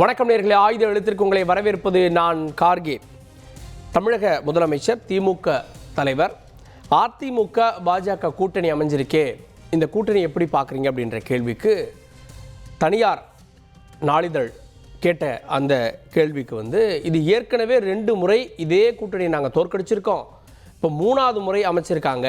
வணக்கம் நேயர்களே, ஆயுத எழுத்திற்கு உங்களை வரவேற்பது நான் கார்கே. தமிழக முதலமைச்சர், திமுக தலைவர், அதிமுக பாஜக கூட்டணி அமைஞ்சிருக்கே, இந்த கூட்டணி எப்படி பார்க்குறீங்க அப்படின்ற கேள்விக்கு தனியார் நாளிதழ் கேட்ட அந்த கேள்விக்கு இது ஏற்கனவே 2 முறை இதே கூட்டணியை நாங்கள் தோற்கடிச்சிருக்கோம், இப்போ 3வது முறை அமைச்சிருக்காங்க,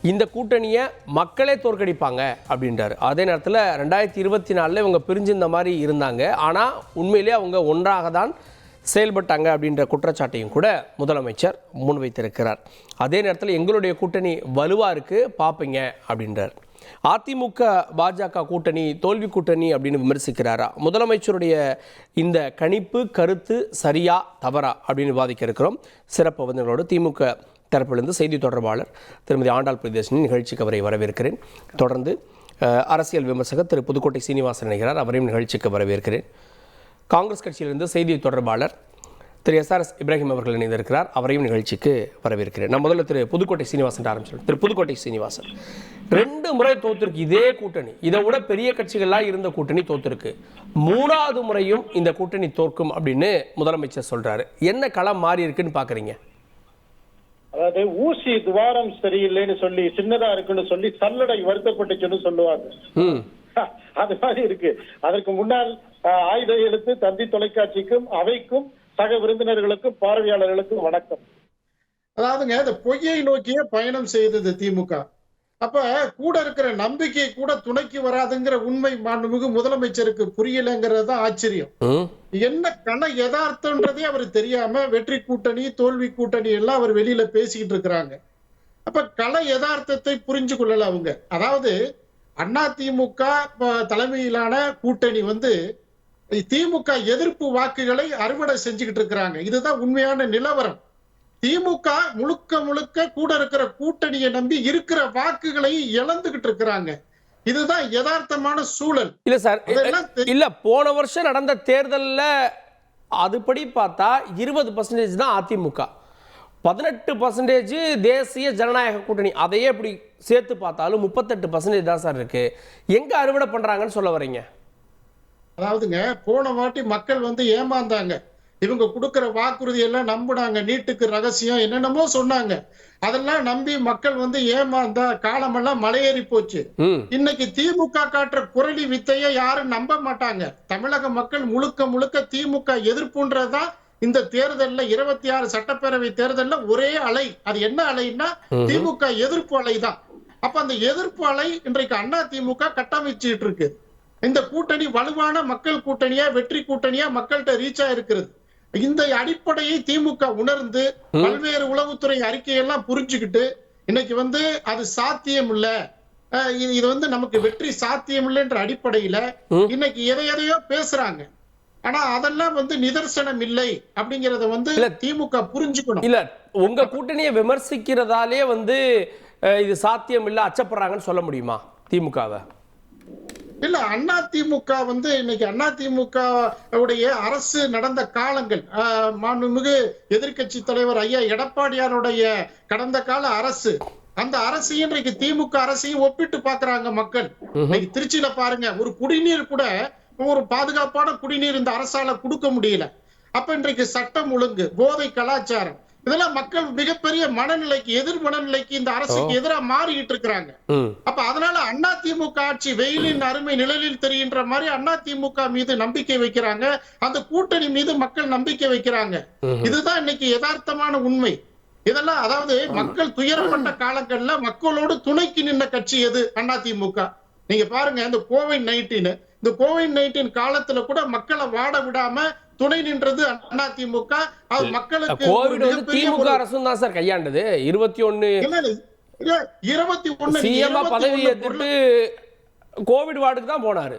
இந்த கூட்டணியை மக்களே தோற்கடிப்பாங்க அப்படின்றார். அதே நேரத்தில் 2024 இவங்க பிரிஞ்சிருந்த மாதிரி இருந்தாங்க, ஆனால் உண்மையிலே அவங்க ஒன்றாக தான் செயல்பட்டாங்க அப்படின்ற குற்றச்சாட்டையும் கூட முதலமைச்சர் முன்வைத்திருக்கிறார். அதே நேரத்தில் எங்களுடைய கூட்டணி வலுவாக இருக்குது, பார்ப்பீங்க அப்படின்றார். அதிமுக பாஜக கூட்டணி தோல்வி கூட்டணி அப்படின்னு விமர்சிக்கிறாரா? முதலமைச்சருடைய இந்த கணிப்பு கருத்து சரியா தவறா அப்படின்னு விவாதிக்க இருக்கிறோம். சிறப்பு விருந்தினரோடு திமுக தரப்பிலிருந்து செய்தி தொடர்பாளர் திருமதி ஆண்டாள் பிரியதர்ஷினி நிகழ்ச்சிக்கு அவரை வரவேற்கிறேன். தொடர்ந்து அரசியல் விமர்சகர் திரு புதுக்கோட்டை சீனிவாசன் இணைகிறார், அவரையும் நிகழ்ச்சிக்கு வரவேற்கிறேன். காங்கிரஸ் கட்சியிலிருந்து செய்தி தொடர்பாளர் திரு SRS இப்ராஹிம் அவர்கள் இணைந்திருக்கிறார், அவரையும் நிகழ்ச்சிக்கு வரவேற்கிறேன். நான் முதல்ல திரு புதுக்கோட்டை சீனிவாசன் ஆரம்பிச்சிடும். திரு புதுக்கோட்டை சீனிவாசன், 2 முறை தோத்துருக்கு இதே கூட்டணி, இதை விட பெரிய கட்சிகள்லாம் இருந்த கூட்டணி தோத்துருக்கு, 3வது முறையும் இந்த கூட்டணி தோற்கும் அப்படின்னு முதலமைச்சர் சொல்றாரு. என்ன களம் மாறி இருக்குன்னு பாக்குறீங்க? அதாவது ஊசி துவாரம் சரியில்லைன்னு சொல்லி சின்னதா இருக்குன்னு சொல்லி சல்லடை வருத்தப்பட்டுச்சுன்னு சொல்லுவாங்க. அது மாதிரி இருக்கு. அதற்கு முன்னால் ஆயுத எழுத்து தந்தி தொலைக்காட்சிக்கும் அவைக்கும் சக விருந்தினர்களுக்கும் பார்வையாளர்களுக்கும் வணக்கம். அதாவதுங்க, இந்த பொய்யை நோக்கிய பயணம் செய்தது திமுக. அப்ப கூட இருக்கிற நம்பிக்கை கூட துணைக்கு வராதுங்கிற உண்மை மாண்புமிகு முதலமைச்சருக்கு புரியலங்கிறது தான் ஆச்சரியம். என்ன கண யதார்த்தம்ன்றதே அவர் தெரியாம வெற்றி கூட்டணி தோல்வி கூட்டணி எல்லாம் அவர் வெளியில பேசிக்கிட்டு இருக்கிறாங்க. அப்ப கள யதார்த்தத்தை புரிஞ்சு கொள்ளல அவங்க. அதாவது அதிமுக தலைமையிலான கூட்டணி திமுக எதிர்ப்பு வாக்குகளை அறுவடை செஞ்சுக்கிட்டு இருக்கிறாங்க. இதுதான் உண்மையான நிலவரம். திமுக முழுக்க முழுக்க கூட இருக்கிற கூட்டணியை நம்பி இருக்கிற வாக்குகளை இழந்துகிட்டு இருக்கிறாங்க. இதுதான் யதார்த்தமான சூழல். இல்ல சார், இல்ல போன வருஷம் நடந்த தேர்தல்ல அதுபடி பார்த்தா 20% தான் அதிமுக, 18% தேசிய ஜனநாயக கூட்டணி, அதையே இப்படி சேர்த்து பார்த்தாலும் 38% தான் சார் இருக்கு. எங்க அறுவடை பண்றாங்கன்னு சொல்ல வரீங்க? அதாவதுங்க, போன வாட்டி மக்கள் ஏமாந்தாங்க. இவங்க கொடுக்கிற வாக்குறுதி எல்லாம் நம்பினாங்க. நீட்டுக்கு ரகசியம் என்னென்னமோ சொன்னாங்க. அதெல்லாம் நம்பி மக்கள் ஏமாந்தா காலமெல்லாம் மலையேறி போச்சு. இன்னைக்கு திமுக காட்டுற குரலி வித்தைய யாரும் நம்ப மாட்டாங்க. தமிழக மக்கள் முழுக்க முழுக்க திமுக எதிர்ப்புன்றதுதான் இந்த தேர்தல்ல 26 சட்டப்பேரவை தேர்தல்ல ஒரே அலை. அது என்ன அலைன்னா திமுக எதிர்ப்பு அலை தான். அப்ப அந்த எதிர்ப்பு அலை இன்றைக்கு அதிமுக கட்டமைச்சுட்டு இருக்கு. இந்த கூட்டணி வலுவான மக்கள் கூட்டணியா வெற்றி கூட்டணியா மக்கள்கிட்ட ரீச் ஆயிருக்கிறது. இந்த அடிப்படையை திமுக உணர்ந்து பல்வேறு உளவுத்துறை அறிக்கையெல்லாம் புரிஞ்சுக்கிட்டு இன்னைக்கு அது சாத்தியம் இல்ல, இது நமக்கு வெற்றி சாத்தியம் இல்லைன்ற அடிப்படையில இன்னைக்கு எதையோ பேசுறாங்க. ஆனா அதெல்லாம் நிதர்சனம் இல்லை அப்படிங்கறத திமுக புரிஞ்சுக்கணும். இல்ல, உங்க கூட்டணியை விமர்சிக்கிறதாலே இது சாத்தியம் இல்ல அச்சப்படுறாங்கன்னு சொல்ல முடியுமா திமுகவை? இல்ல, அதிமுக இன்னைக்கு அதிமுக உடைய அரசு நடந்த காலங்கள், மாண்புமிகு எதிர்கட்சி தலைவர் ஐயா எடப்பாடியாருடைய கடந்த கால அரசு, அந்த அரசையும் இன்றைக்கு திமுக அரசையும் ஒப்பிட்டு பாக்குறாங்க மக்கள். இன்னைக்கு திருச்சியில பாருங்க, ஒரு குடிநீர் கூட, ஒரு பாதுகாப்பான குடிநீர் இந்த அரசால கொடுக்க முடியல. அப்ப இன்றைக்கு சட்டம் ஒழுங்கு, போதை கலாச்சாரம், இதெல்லாம் மக்கள் மிகப்பெரிய மனநிலைக்கு, எதிர் மனநிலைக்கு இந்த அரசுக்கு எதிராக மாறிக்கிட்டு இருக்கிறாங்க. அப்ப அதனால அதிமுக ஆட்சி வெயிலின் அருமை நிழலில் தெரிகின்ற மாதிரி அதிமுக மீது நம்பிக்கை வைக்கிறாங்க, அந்த கூட்டணி மீது மக்கள் நம்பிக்கை வைக்கிறாங்க. இதுதான் இன்னைக்கு யதார்த்தமான உண்மை. இதெல்லாம் அதாவது மக்கள் துயரப்பட்ட காலங்கள்ல மக்களோடு துணைக்கு நின்ற கட்சி எது? அதிமுக. நீங்க பாருங்க, இந்த கோவிட்-19 காலத்துல கூட மக்களை வாட விடாம துணை நின்றது அதிமுக. அது மக்களுக்கு திமுக அரசும் தான் சார் கையாண்டது. 21 சிஎம் பதவி ஏற்றுட்டு கோவிட் வார்டுக்கு தான் போனாரு.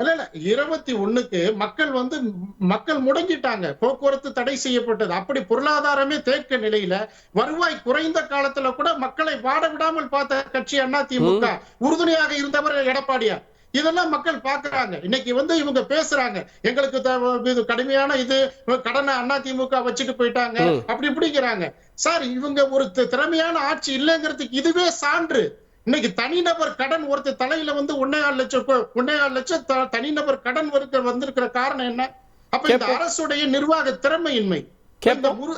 இல்ல 21க்கு மக்கள் முடங்கிட்டாங்க, போக்குவரத்து தடை செய்யப்பட்டது. அப்படி பொருளாதாரமே தேக்க நிலையில வருவாய் குறைந்த காலத்துல கூட மக்களை வாட விடாமல் பார்த்த கட்சி அதிமுக. உறுதுணையாக இருந்தவர் எடப்பாடியார். இதெல்லாம் மக்கள் பாக்குறாங்க. இன்னைக்கு இவங்க பேசுறாங்க, எங்களுக்கு கடுமையான கடனை அதிமுக வச்சுட்டு போயிட்டாங்க அப்படி இப்படிங்கிறாங்க. சார், இவங்க ஒரு திறமையான ஆட்சி இல்லைங்கிறதுக்கு இதுவே சான்று. இன்னைக்கு தனிநபர் கடன் ஒருத்தர் தலையில வந்து 1.5 லட்சம் தனிநபர் கடன் வந்திருக்கிற காரணம் என்ன? அப்ப இந்த அரசுடைய நிர்வாக திறமையின்மை,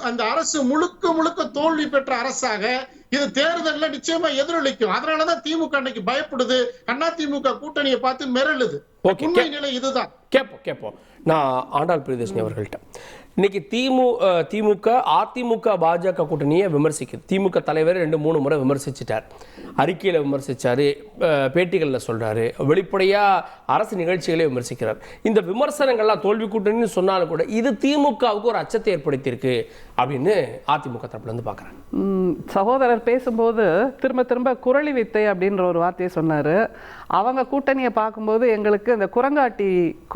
அந்த அரசு முழுக்க முழுக்க தோல்வி பெற்ற அரசாக இது தேர்தல்ல நிச்சயமா எதிரொலிக்கும். அதனாலதான் திமுக அன்னைக்கு பயப்படுது, அதிமுக கூட்டணியை பார்த்து மிரளுது. உண்மை நிலை இதுதான். கேட்போம். நான் ஆண்டாள் பிரியதர்ஷினி அவர்கள்ட்ட இன்னைக்கு திமுக அதிமுக பாஜக கூட்டணியை விமர்சிக்குது. திமுக தலைவர் 2-3 முறை விமர்சிச்சிட்டார். அறிக்கையில் விமர்சிச்சாரு, பேட்டிகளில் சொல்றாரு, வெளிப்படையா அரசு நிகழ்ச்சிகளை விமர்சிக்கிறார். இந்த விமர்சனங்கள்லாம் தோல்வி கூட்டணின்னு சொன்னாலும் கூட இது திமுகவுக்கு ஒரு அச்சத்தை ஏற்படுத்தியிருக்கு அப்படின்னு அதிமுக தரப்புல இருந்து பார்க்குறாங்க. சகோதரர் பேசும்போது திரும்ப திரும்ப குரளி வித்தை அப்படின்ற ஒரு வார்த்தையை சொன்னாரு. அவங்க கூட்டணியை பார்க்கும்போது எங்களுக்கு இந்த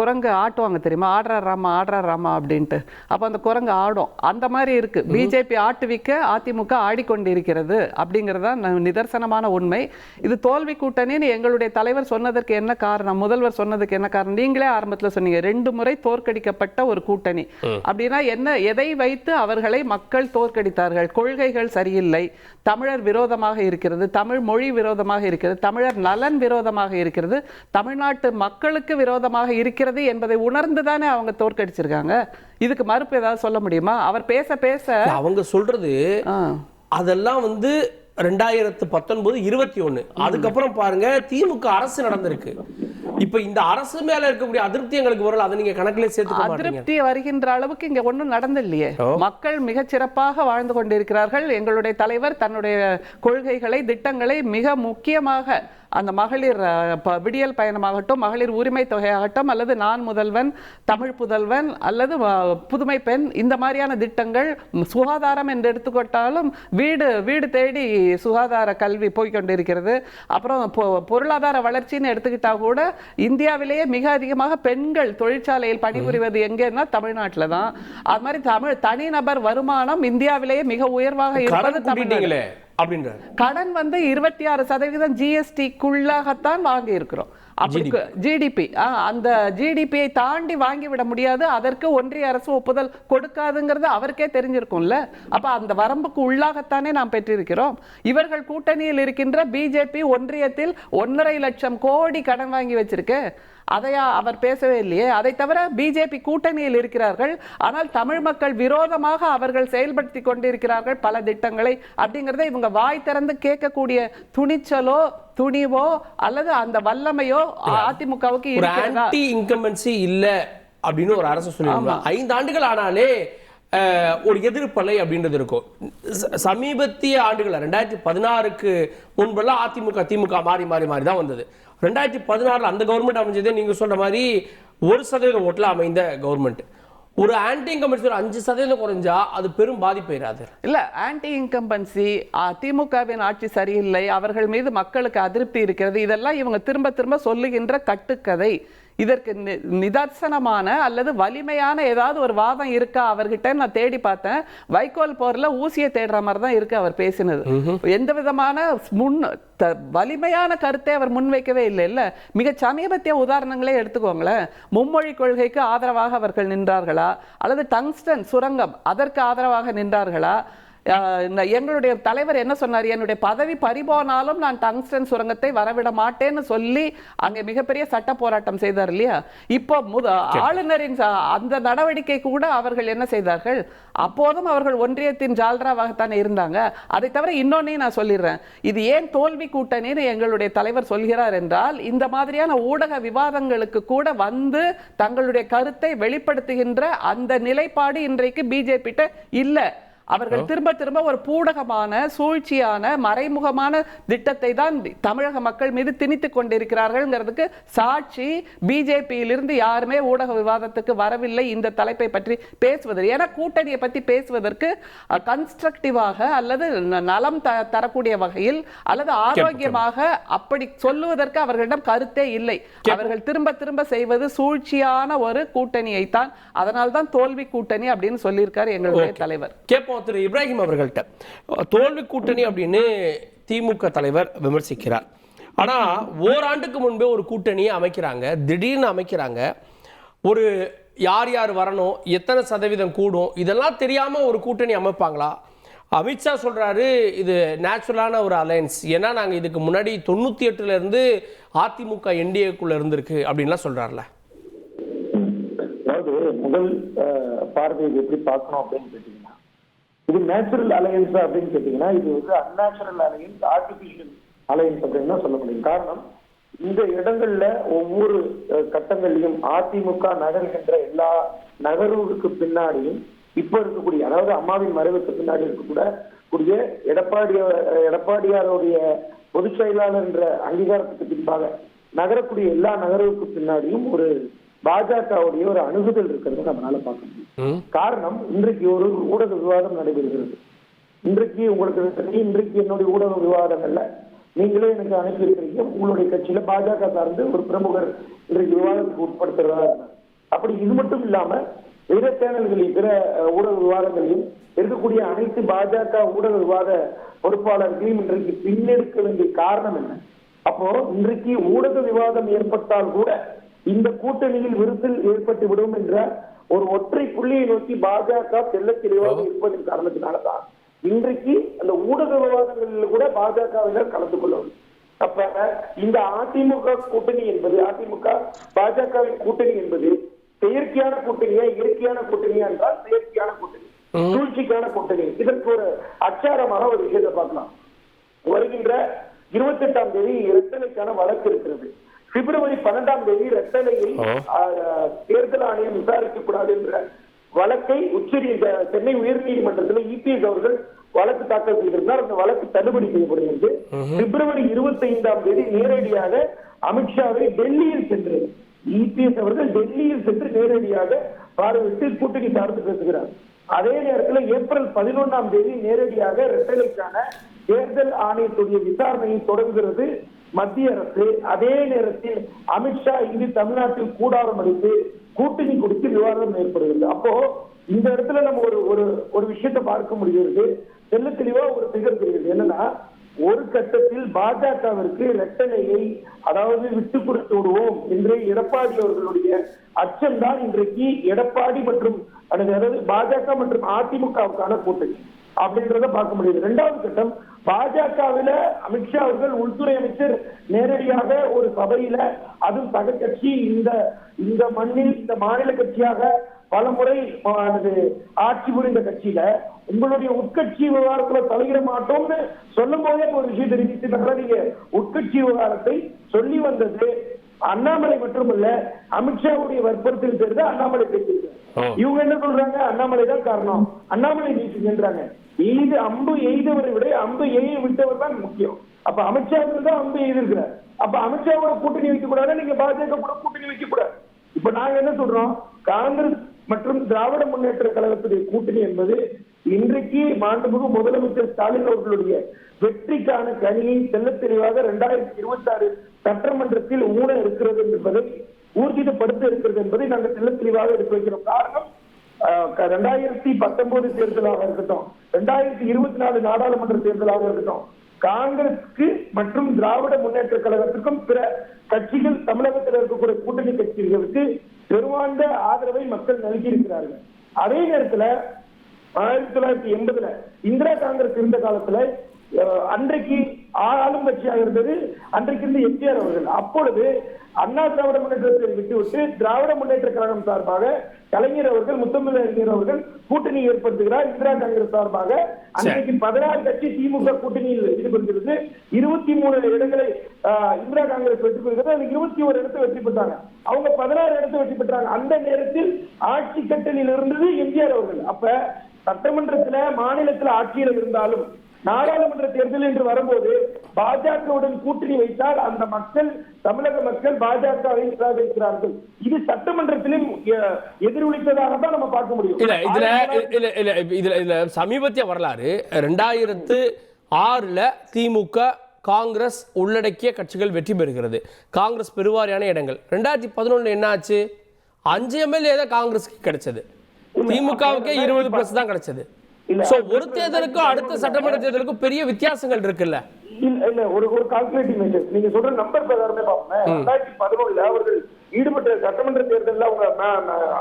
குரங்கு ஆட்டுவாங்க தெரியுமா, ஆடுறா ராமா அப்படின்ட்டு. அப்போ அந்த குரங்கு ஆடும், அந்த மாதிரி இருக்கு. பிஜேபி ஆட்டுவிக்க அதிமுக ஆடிக்கொண்டிருக்கிறது அப்படிங்கிறதா நிதர்சனமான உண்மை. இது தோல்வி கூட்டணின்னு எங்களுடைய தலைவர் சொன்னதற்கு என்ன காரணம், முதல்வர் சொன்னதுக்கு என்ன காரணம்? நீங்களே ஆரம்பத்தில் சொன்னீங்க, 2 முறை தோற்கடிக்கப்பட்ட ஒரு கூட்டணி அப்படின்னா என்ன, எதை வைத்து அவர்களை மக்கள் தோற்கடித்தார்கள்? கொள்கைகள் சரியில்லை, தமிழர் விரோதமாக இருக்கிறது, தமிழ் மொழி விரோதமாக இருக்கிறது, தமிழர் நலன் விரோதமாக இருக்கிறது, தமிழ்நாட்டு மக்களுக்கு விரோதமாக இருக்கிறது என்பதை உணர்ந்துதானே அவங்க தோற்கடிச்சிருக்காங்க. இதுக்கு மறுப்பு ஏதாவது சொல்ல முடியுமா? அவர் பேச பேச அவங்க சொல்றது அதெல்லாம் வந்து 2019-21 அதுக்கப்புறம் பாருங்க திமுக அரசு நடந்திருக்கு. இப்ப இந்த அரசு மேல இருக்கக்கூடிய அதிருப்தி எங்களுக்கு வரல, அதை நீங்க கணக்கிலே சேர்த்து. அதிருப்தி வருகின்ற அளவுக்கு இங்க ஒண்ணும் நடந்தில்லையே. மக்கள் மிக சிறப்பாக வாழ்ந்து கொண்டிருக்கிறார்கள். எங்களுடைய தலைவர் தன்னுடைய கொள்கைகளை, திட்டங்களை மிக முக்கியமாக அந்த மகளிர் விடியல் பயணமாகட்டும், மகளிர் உரிமை தொகையாகட்டும், அல்லது நான் முதல்வன், தமிழ் புதல்வன், அல்லது புதுமை பெண், இந்த மாதிரியான திட்டங்கள், சுகாதாரம் என்று எடுத்துக்கொண்டாலும் வீடு தேடி சுகாதார கல்வி போய்கொண்டிருக்கிறது. அப்புறம் பொருளாதார வளர்ச்சின்னு எடுத்துக்கிட்டா கூட இந்தியாவிலேயே மிக அதிகமாக பெண்கள் தொழிற்சாலையில் பணிபுரிவது எங்கன்னா தமிழ்நாட்டில் தான். அது மாதிரி தனிநபர் வருமானம் இந்தியாவிலேயே மிக உயர்வாக இருப்பது தமிழ்நாடு. கடன் வந்து 26% ஜிஎஸ்டிக்குள்ளாகத்தான் வாங்கி இருக்கிறோம். ஜிடிபி, அந்த ஜிடிபியை தாண்டி வாங்கிவிட முடியாது, அதற்கு ஒன்றிய அரசு ஒப்புதல் கொடுக்காதுங்கிறது அவருக்கே தெரிஞ்சிருக்கும்ல. அப்ப அந்த வரம்புக்கு உள்ளாகத்தானே நாம் பெற்றிருக்கிறோம். இவர்கள் கூட்டணியில் இருக்கின்ற பிஜேபி ஒன்றியத்தில் 1.5 லட்சம் கோடி கடன் வாங்கி வச்சிருக்கு. அதையா அவர் பேசவே இல்லையே. அதை தவிர பிஜேபி கூட்டணியில் இருக்கிறார்கள், ஆனால் தமிழ் மக்கள் விரோதமாக அவர்கள் செயல்படுத்தி கொண்டிருக்கிறார்கள் பல திட்டங்களை. அப்படிங்கறத இவங்க வாய் திறந்து கேட்கக்கூடிய துணிவோ அல்லது அந்த வல்லமையோ அதிமுகவுக்கு இன்கம்பன்சி இல்ல அப்படின்னு ஒரு அரசு சொல்லிருக்காங்க. 5 ஆண்டுகள் ஆனாலே ஒரு எதிர்ப்பலை அப்படின்றது இருக்கும். சமீபத்திய ஆண்டுகள் 2016க்கு முன்பெல்லாம் அதிமுக திமுக மாறி மாறி மாறி தான் வந்தது. 2016 அந்த கவர்மெண்ட் அமைஞ்சதே நீங்க சொல்ற மாதிரி 1% ஓட்டுல அமைந்த கவர்மெண்ட். ஒரு ஆன்டி இன்கம்பன்சி 5% குறைஞ்சா அது பெரும் பாதிப்பு இல்ல. ஆன்டி இன்கம்பன்சி, திமுகவின் ஆட்சி சரியில்லை, அவர்கள் மீது மக்களுக்கு அதிருப்தி இருக்கிறது, இதெல்லாம் இவங்க திரும்ப திரும்ப சொல்லுகின்ற கட்டுக்கதை. இதற்கு நிதர்சனமான அல்லது வலிமையான ஏதாவது ஒரு வாதம் இருக்கா அவர்கிட்ட? நான் தேடி பார்த்தேன். வைக்கோல் போர்ல ஊசியை தேடுற மாதிரி தான் இருக்கு அவர் பேசினது. எந்த விதமான வலிமையான கருத்தை அவர் முன்வைக்கவே இல்லை. மிக சமீபத்திய உதாரணங்களே எடுத்துக்கோங்களேன். மும்மொழி கொள்கைக்கு ஆதரவாக அவர்கள் நின்றார்களா, அல்லது டங்ஸ்டன் சுரங்கம் அதற்கு ஆதரவாக நின்றார்களா? எங்களுடைய தலைவர் என்ன சொன்னார், என்னுடைய பதவி பறிபோனாலும் நான் டங்ஸ்டன் சுரங்கத்தை வரவிட மாட்டேன்னு சொல்லி அங்கே மிகப்பெரிய சட்ட போராட்டம் செய்தார் இல்லையா? இப்போ ஆளுநரின் அந்த நடவடிக்கை கூட அவர்கள் என்ன செய்தார்கள்? அப்போதும் அவர்கள் ஒன்றியத்தின் ஜால்ராவாகத்தானே இருந்தாங்க. அதை தவிர இன்னொன்னையும் நான் சொல்லிடுறேன், இது ஏன் தோல்வி கூட்டணின்னு எங்களுடைய தலைவர் சொல்கிறார் என்றால், இந்த மாதிரியான ஊடக விவாதங்களுக்கு கூட வந்து தங்களுடைய கருத்தை வெளிப்படுத்துகின்ற அந்த நிலைப்பாடு இன்றைக்கு பிஜேபி இல்ல. அவர்கள் திரும்ப திரும்ப ஒரு பூடகமான, சூழ்ச்சியான, மறைமுகமான திட்டத்தை தான் தமிழக மக்கள் மீது திணித்துக் கொண்டிருக்கிறார்கள்ங்கிறதுக்கு சாட்சி பிஜேபியிலிருந்து யாருமே ஊடக விவாதத்துக்கு வரவில்லை இந்த தலைப்பை பற்றி பேசுவது. ஏன்னா கூட்டணியை பற்றி பேசுவதற்கு கன்ஸ்ட்ரக்டிவாக அல்லது நலம் தரக்கூடிய வகையில் அல்லது ஆரோக்கியமாக அப்படி சொல்லுவதற்கு அவர்களிடம் கருத்தே இல்லை. அவர்கள் திரும்ப திரும்ப செய்வது சூழ்ச்சியான ஒரு கூட்டணியை தான். அதனால்தான் தோல்வி கூட்டணி அப்படின்னு சொல்லியிருக்காரு எங்களுடைய தலைவர். திரு இப்ராஹிம் அவர்கள்ட்ட தோல்வி கூட்டணி அப்படின்னு திமுக தலைவர் விமர்சிக்கிறார். ஆனா ஓராண்டுக்கு முன்பே ஒரு கூட்டணியை அமைக்கிறாங்க, திடீர்னு அமைக்கிறாங்க. ஒரு யார் யார் வரணும், எத்தனை சதவீதம் கூடும், இதெல்லாம் தெரியாம ஒரு கூட்டணி அமைப்பாங்களா? அமித்ஷா சொல்றாரு இது நேச்சுரலான ஒரு அலையன்ஸ், ஏன்னா நாங்க இதுக்கு முன்னாடி 98ல இருந்து அதிமுக என்டிஏக்குள்ள இருந்திருக்கு அப்படின்லாம் சொல்றாருல. அதாவது முதல் பார்வை எப்படி பார்க்கணும் அப்படின்னு கேட்டீங்கன்னா, இது நேச்சுரல் அலையன்ஸ் அப்படின்னு கேட்டீங்கன்னா இது வந்து அன்நேச்சுரல் அலையன்ஸ், ஆர்டிபிஷியல் அலையன்ஸ் அப்படின்னு தான் சொல்ல முடியும். காரணம், இந்த இடங்கள்ல ஒவ்வொரு கட்டங்கள்லையும் அதிமுக நகர்கின்ற எல்லா நகர்வுக்கு பின்னாடியும் இப்ப இருக்கக்கூடிய, அதாவது அம்மாவின் மறைவுக்கு பின்னாடி இருக்கக்கூடிய எடப்பாடியாருடைய பொதுச் செயலாளர் என்ற அங்கீகாரத்துக்கு பின்பாக நகரக்கூடிய எல்லா நகர்வுக்கு பின்னாடியும் ஒரு பாஜகவுடைய ஒரு அணுகுதல் இருக்கிறது நம்மளால பார்க்க முடியும். காரணம், இன்றைக்கு ஒரு ஊடக விவாதம் நடைபெறுகிறது. இன்றைக்கு உங்களுக்கு இன்றைக்கு என்னுடைய ஊடக விவாதங்கள்ல நீங்களே எனக்கு அனுப்பியிருக்கிறீங்க, உங்களுடைய கட்சியில பாஜக சார்ந்து ஒரு பிரமுகர் இன்றைக்கு விவாதத்துக்கு உட்படுத்துறதா இருந்தார். அப்படி இது மட்டும் இல்லாம பிற சேனல்களையும் பிற ஊடக விவாதங்களையும் இருக்கக்கூடிய அனைத்து பாஜக ஊடக விவாத பொறுப்பாளர்களையும் இன்றைக்கு பின்னெடுக்க வேண்டிய காரணம் என்ன? அப்போ இன்றைக்கு ஊடக விவாதம் ஏற்பட்டால் கூட இந்த கூட்டணியில் விரிசல் ஏற்பட்டு விடும் என்ற ஒரு ஒற்றை புள்ளியை நோக்கி பாஜக தெல்ல தெளிவாக இருப்பதன் காரணத்தினால்தான் இன்றைக்கு அந்த ஊடக விவாதங்களில் கூட பாஜகவினர் கலந்து கொள்ளவும். அப்ப இந்த அதிமுக கூட்டணி என்பது, அதிமுக பாஜகவின் கூட்டணி என்பது செயற்கையான கூட்டணியா இயற்கையான கூட்டணியா என்றால் செயற்கையான கூட்டணி, சூழ்ச்சிக்கான கூட்டணி. இதற்கு ஒரு அச்சாரமாக ஒரு விஷயத்தை பார்க்கலாம். வருகின்ற 28ஆம் தேதி இரட்டலைக்கான வழக்கு இருக்கிறது. பிப்ரவரி 12ஆம் தேதி இரட்டலையை தேர்தல் ஆணையம் விசாரிக்க கூடாது என்ற வழக்கை சென்னை உயர்நீதிமன்றத்தில் இபிஎஸ் அவர்கள் வழக்கு தாக்கல் செய்திருந்தார். அந்த வழக்கு தள்ளுபடி செய்யப்படுகிறது. பிப்ரவரி 25ஆம் தேதி நேரடியாக அமித்ஷாவை டெல்லியில் சென்று இபிஎஸ் அவர்கள் டெல்லியில் சென்று நேரடியாக பார்வையிட்டு கூட்டணி சார்ந்து பேசுகிறார். அதே நேரத்தில் ஏப்ரல் 11ஆம் தேதி நேரடியாக இரட்டலைக்கான தேர்தல் ஆணையத்துடைய விசாரணையை தொடங்குகிறது மத்திய அரசு. அதே நேரத்தில் அமித்ஷா இங்கு தமிழ்நாட்டில் கூடாரம் அளித்து கூட்டணி குறித்து விவாதம் ஏற்படுகிறது. அப்போ இந்த இடத்துல நம்ம ஒரு விஷயத்தை பார்க்க முடிகிறது, தெல்ல தெளிவா ஒரு பிகர் தெரிகிறது. என்னன்னா, ஒரு கட்டத்தில் பாஜகவிற்கு இரட்டலையை அதாவது விட்டு கொடுத்து விடுவோம் என்று எடப்பாடி அவர்களுடைய அச்சம்தான் இன்றைக்கு எடப்பாடி மற்றும் அதாவது பாஜக மற்றும் அதிமுகவுக்கான கூட்டணி அப்படின்றத பார்க்க முடியுது. இரண்டாவது கட்டம், பாஜகவில அமித்ஷா அவர்கள் உள்துறை அமைச்சர் நேரடியாக ஒரு சபையில, அதுவும் சக கட்சி இந்த மண்ணில் இந்த மாநில கட்சியாக பல முறை ஆட்சி புரிந்த கட்சியில உங்களுடைய உட்கட்சி விவகாரத்துல தலையிட மாட்டோம்னு சொல்லும் போதே ஒரு விஷயம் தெரிவித்து நீங்க உட்கட்சி விவகாரத்தை சொல்லி வந்தது அண்ணாமலை மட்டுமல்ல, அமித்ஷாவுடைய வற்புறுத்தல் தெரிந்து அண்ணாமலை பேசியிருக்காங்க. இவங்க என்ன சொல்றாங்க, அண்ணாமலை தான் காரணம், அண்ணாமலை நீக்குங்கன்றாங்க. அம்பு எய்தவரை விட அம்பு எய்ய விட்டவர் தான் முக்கியம். அப்ப அமித்ஷாவுக்கு தான் அம்பு எய்திருக்கிறார். அப்ப அமித்ஷாவோட கூட்டணி வைக்க கூடாது, நீங்க பாஜக கூட கூட்டணி வைக்க கூடாது. இப்ப நாங்க என்ன சொல்றோம், காங்கிரஸ் மற்றும் திராவிட முன்னேற்ற கழகத்துடைய கூட்டணி என்பது இன்றைக்கு மாண்புமிகு முதலமைச்சர் ஸ்டாலின் அவர்களுடைய வெற்றிக்கான கனியை தெல்ல தெளிவாக 2026 சட்டமன்றத்தில் ஊன இருக்கிறது என்பதை ஊர்ஜிதப்படுத்த இருக்கிறது என்பதை நாங்கள் தெல்ல தெளிவாக எடுத்து வைக்கிறோம். காரணம், 2019 தேர்தலாக இருக்கட்டும், 2024 நாடாளுமன்ற தேர்தலாக இருக்கட்டும், காங்கிரசுக்கு மற்றும் திராவிட முன்னேற்ற கழகத்திற்கும் பிற கட்சிகள் தமிழகத்தில் இருக்கக்கூடிய கூட்டணி கட்சிகளுக்கு பெரும்பான்மை ஆதரவை மக்கள் நல்கியிருக்கிறார்கள். அதே நேரத்தில் 1980 இந்திரா காங்கிரஸ் இருந்த காலத்துல அன்றைக்கு ஆளும் கட்சியாக இருந்தது அன்றைக்கு இருந்த எம்ஜிஆர் அவர்கள். அப்பொழுது அண்ணா திராவிட முன்னேற்றத்தை விட்டுவிட்டு திராவிட முன்னேற்ற கழகம் சார்பாக கலைஞர் அவர்கள், முத்தமிழர் அவர்கள் கூட்டணி ஏற்படுத்துகிறார். இந்திரா காங்கிரஸ் சார்பாக அன்றைக்கு 16 கட்சி திமுக கூட்டணியில் ஈடுபடுகிறது. 23 இடங்களை இந்திரா காங்கிரஸ் வெற்றி பெறுகிறது. அது 21 இடத்தை வெற்றி பெற்றாங்க. அவங்க 16 இடத்தை வெற்றி பெற்றாங்க. அந்த நேரத்தில் ஆட்சி கட்டளில் இருந்தது எம்ஜிஆர் அவர்கள். அப்ப சட்டமன்றத்துல மாநிலத்தில் ஆட்சியில் இருந்தாலும் நாடாளுமன்ற தேர்தல் என்று வரும்போது பாஜகவுடன் கூட்டணி வைத்தால் அந்த மக்கள், தமிழக மக்கள் பாஜகவை நிராகரிக்கிறார்கள். இது சட்டமன்றத்திலும் எதிரொலித்ததாக தான் நம்ம பார்க்க முடியும். இதுல சமீபத்திய வரலாறு 2006 திமுக காங்கிரஸ் உள்ளடக்கிய கட்சிகள் வெற்றி பெறுகிறது. காங்கிரஸ் பெருவாரியான இடங்கள். 2011 என்ன ஆச்சு, 5 எம்எல்ஏ தான் காங்கிரஸுக்கு கிடைச்சது, திமுகவுக்கே 20+ தான் கிடைச்சது. ஒரு தேர்தலுக்கும் அடுத்த சட்டமன்ற தேர்தலுக்கும் பெரிய வித்தியாசங்கள் இருக்குல்ல? இல்ல ஒரு கால்குலேட்டிங் மெஷர் நீங்க சொல்ற நம்பர் பிரகாரமே பாப்போம். 2011 அவர்கள் ஈடுபட்ட சட்டமன்ற தேர்தலில் அவங்க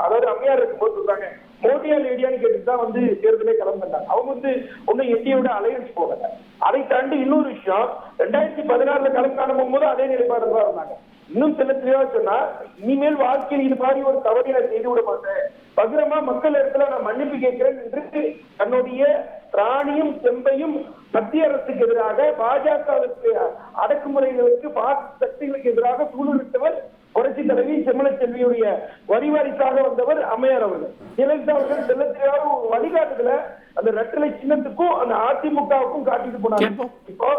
அதாவது அம்மையார் இருக்கும்போது சொல்றாங்க மோடியா லேடியான்னு கேட்டுட்டு தான் வந்து தேர்தலே கலந்துட்டாங்க. அவங்க வந்து ஒன்னும் என்டியோட அலையன்ஸ் போகல. அதை தாண்டி இன்னொரு விஷயம் 2016 கலந்து போகும்போது அதே நிலைப்பாடு தான் இருந்தாங்க. இன்னும் தெளிவா சொன்னா இனிமேல் வாழ்க்கையில் இது மாதிரி ஒரு தவறை நான் செய்து விட மாட்டேன், பகிரமா மக்கள் இடத்துல நான் மன்னிப்பு கேட்கிறேன் என்று தன்னுடைய ராணியும் செம்பையும் மத்திய அரசுக்கு எதிராக பாஜகவுக்கு அடக்குமுறைகளுக்கு பாசிச சக்திகளுக்கு எதிராக சூழலிட்டவர் புரட்சி தலைவி செம்மலச்செல்வியுடைய வரிவாரிசாக வந்தவர் அம்மையார் அவர்கள். ஜெயலலிதா அவர்கள் செல்லத்திரியார் வழிகாட்டுதல அந்த ரெட்டலை சின்னத்துக்கும் அந்த அதிமுகவுக்கும் காட்டிட்டு போனாங்க. இப்போ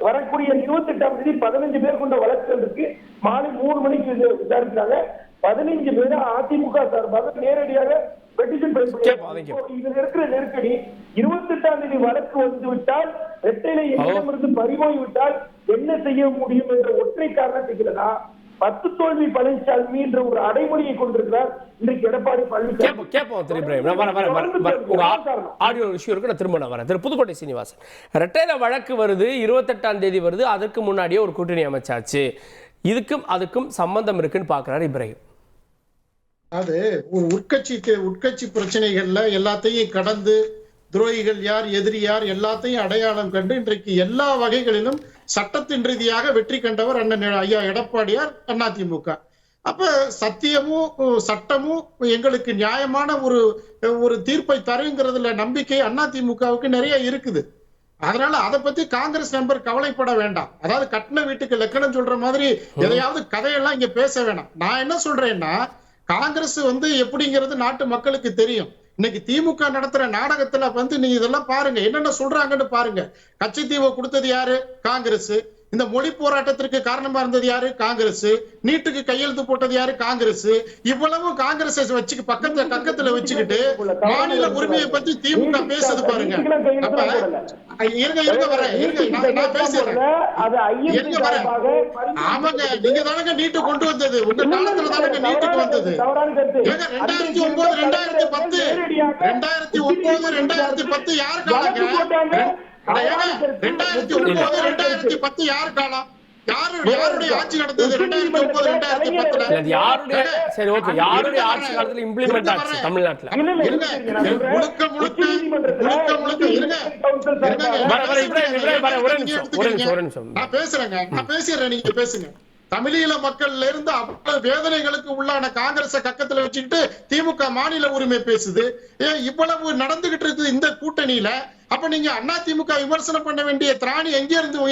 வரக்கூடிய 28ஆம் தேதி 15 பேர் கொண்ட வழக்குகள் இருக்கு. மாலை 3 மணிக்கு விசாரிக்கிறாங்க. 15 பேர் அதிமுக சார்பாக நேரடியாக பெட்டிஷன் இதுல இருக்கிற நெருக்கடி 28ஆம் தேதி வழக்கு வந்து விட்டால் ரெட்டையில என்னிடமிருந்து பறிபோய் விட்டால் என்ன செய்ய முடியும் என்ற ஒற்றை காரணத்துக்குலனா 10 தோல்வி பழனிசாமி என்ற ஒரு அடைமொழியை கொண்டிருக்கிறார் இன்றைக்கு எடப்பாடி பழனிசாமி. புதுக்கோட்டை சீனிவாசன், ரெட்டையில வழக்கு வருது, 28ஆம் தேதி வருது, அதற்கு முன்னாடியே ஒரு கூட்டணி அமைச்சாச்சு, இதுக்கும் அதுக்கும் சம்பந்தம் இருக்குன்னு பாக்குறாரு இப்ராஹிம். அது ஒரு உட்கட்சி பிரச்சனைகள்ல எல்லாத்தையும் கடந்து துரோகிகள் யார் எதிரி யார் எல்லாத்தையும் அடையாளம் கண்டு இன்றைக்கு எல்லா வகைகளிலும் சட்டத்தின் ரீதியாக வெற்றி கண்டவர் அண்ணன் ஐயா எடப்பாடியார் அதிமுக. அப்ப சத்தியமும் சட்டமும் எங்களுக்கு நியாயமான ஒரு தீர்ப்பை தருங்கிறதுல நம்பிக்கை அதிமுகவுக்கு நிறைய இருக்குது. அதனால அதை பத்தி காங்கிரஸ் நம்பர் கவலைப்பட வேண்டாம். அதாவது கட்டின வீட்டுக்கு லக்கணம் சொல்ற மாதிரி எதையாவது கதையெல்லாம் இங்க பேச வேண்டாம். நான் என்ன சொல்றேன்னா, காங்கிரஸ் வந்து எப்படிங்கிறது நாட்டு மக்களுக்கு தெரியும். இன்னைக்கு திமுக நடத்துற நாடகத்துல வந்து நீங்க இதெல்லாம் பாருங்க, என்னென்ன சொல்றாங்கன்னு பாருங்க. கச்சத்தீவை கொடுத்தது யாரு? காங்கிரஸ். இந்த மொழி போராட்டத்திற்கு காரணமா இருந்தது யாரு? காங்கிரஸ். நீட்டுக்கு கையெழுத்து போட்டது யாரு? காங்கிரஸ். இவ்வளவு காங்கிரஸ் வச்சு பக்கத்துல வச்சுக்கிட்டு மாநில உரிமையை பத்தி திமுக பேசுது பாருங்க. அப்ப இருங்க நான் பேசுறேன். ஆமாங்க, நீங்க தானங்க நீட்டு கொண்டு வந்தது, உங்க காலத்துல தானங்க நீட்டுக்கு வந்தது. 2009 யார் காலங்க? 2010 யார் காலம்? யாருடைய ஆட்சி நடந்தது? 2009 யாருடைய ஆட்சி காலத்துல இம்ப்ளிமெண்ட் ஆச்சு தமிழ்நாட்டுல? நான் பேசுறேன், நீங்க பேசுங்க. தமிழீழ மக்கள்ல இருந்து அவ்வளவு வேதனைகளுக்கு உள்ளான காங்கிரஸ கக்கத்துல வச்சுக்கிட்டு திமுக மாநில உரிமை பேசுது. இவ்வளவு நடந்துகிட்டு இருக்குது இந்த கூட்டணியில. அப்ப நீங்க அதிமுக விமர்சனம் பண்ண வேண்டிய திராணி எங்க இருக்கு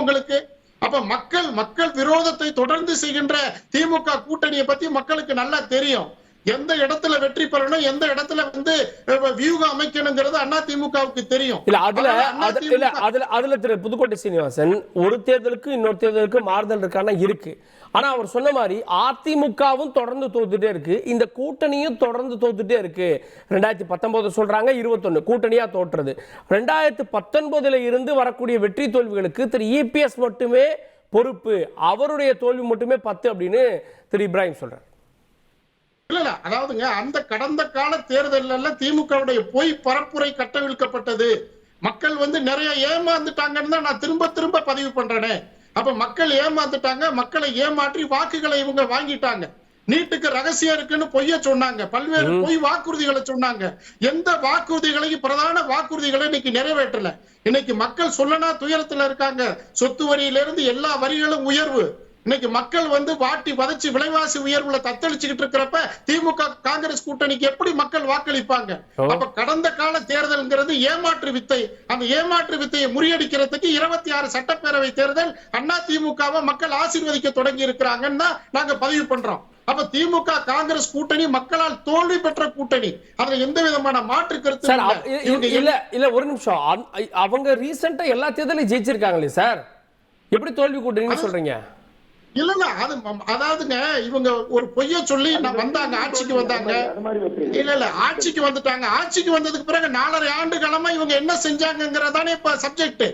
உங்களுக்கு? அப்ப மக்கள் விரோதத்தை தொடர்ந்து செய்கின்ற திமுக கூட்டணியை பத்தி மக்களுக்கு நல்லா தெரியும். எந்த இடத்துல வெற்றி பெறணும், எந்த இடத்துல வந்து வியூகம் அமைக்கணுங்கிறது அதிமுகவுக்கு தெரியும். அதுல திரு புதுக்கோட்டை சீனிவாசன், ஒரு தேர்தலுக்கு இன்னொரு தேர்தலுக்கு மாறுதல் இருக்கான இருக்கு. ஆனா அவர் சொன்ன மாதிரி அதிமுகவும் தொடர்ந்து தோத்துட்டே இருக்கு, இந்த கூட்டணியும் தொடர்ந்து தோத்துட்டே இருக்கு. 2019 சொல்றாங்க, 21 கூட்டணியா தோற்றுறது. 2019 இருந்து வரக்கூடிய வெற்றி தோல்விகளுக்கு திரு இபிஎஸ் மட்டுமே பொறுப்பு, அவருடைய தோல்வி மட்டுமே 10 அப்படின்னு திரு இப்ராஹிம் சொல்றாரு. இல்ல அதாவதுங்க, அந்த கடந்த கால தேர்தல்ல திமுகவுடைய பொய் பரப்புரை கட்டவிழ்க்கப்பட்டது. மக்கள் வந்து நிறைய ஏமாந்துட்டாங்கன்னு தான் நான் திரும்ப பதிவு பண்றேனே. அப்ப மக்கள் ஏமாந்துட்டாங்க, மக்களை ஏமாற்றி வாக்குகளை இவங்க வாங்கிட்டாங்க. நீட்டுக்கு ரகசியம் இருக்குன்னு பொய்ய சொன்னாங்க, பல்வேறு பொய் வாக்குறுதிகளை சொன்னாங்க. எந்த வாக்குறுதிகளையும் பிரதான வாக்குறுதிகளை இன்னைக்கு நிறைவேற்றல. இன்னைக்கு மக்கள் சொல்லனா துயரத்துல இருக்காங்க. சொத்து வரியிலிருந்து எல்லா வரிகளும் உயர்வு. இன்னைக்கு மக்கள் வந்து வாட்டி வதச்சி விலைவாசி உயர்வுல தத்தளிச்சுக்கிட்டு இருக்கிறப்ப திமுக காங்கிரஸ் கூட்டணிக்கு எப்படி மக்கள் வாக்களிப்பாங்க? அப்ப கடந்த கால தேர்தல்ங்கிறது ஏமாற்று வித்தை. அந்த ஏமாற்று வித்தையை முறியடிக்கிறதுக்கு 26 சட்டப்பேரவை தேர்தல் அதிமுகவை மக்கள் ஆசீர்வதிக்க தொடங்கி இருக்கிறாங்கன்னு தான் நாங்க பதிவு பண்றோம். அப்ப திமுக காங்கிரஸ் கூட்டணி மக்களால் தோல்வி பெற்ற கூட்டணி, அதுல எந்த விதமான மாற்று கருத்து இல்ல. ஒரு நிமிஷம், அவங்க ரீசெண்டா எல்லா தேர்தலையும் ஜெயிச்சிருக்காங்களே சார், எப்படி தோல்வி கூட்டணின்னு சொல்றீங்க? இல்ல அதாவதுங்க, இவங்க ஒரு பொய்ய சொல்லி வந்தாங்க, ஆட்சிக்கு வந்தாங்க. இல்ல ஆட்சிக்கு வந்துட்டாங்க. ஆட்சிக்கு வந்ததுக்கு பிறகு 4.5 ஆண்டு காலமா இவங்க என்ன செஞ்சாங்கிறதானே இப்ப சப்ஜெக்ட்.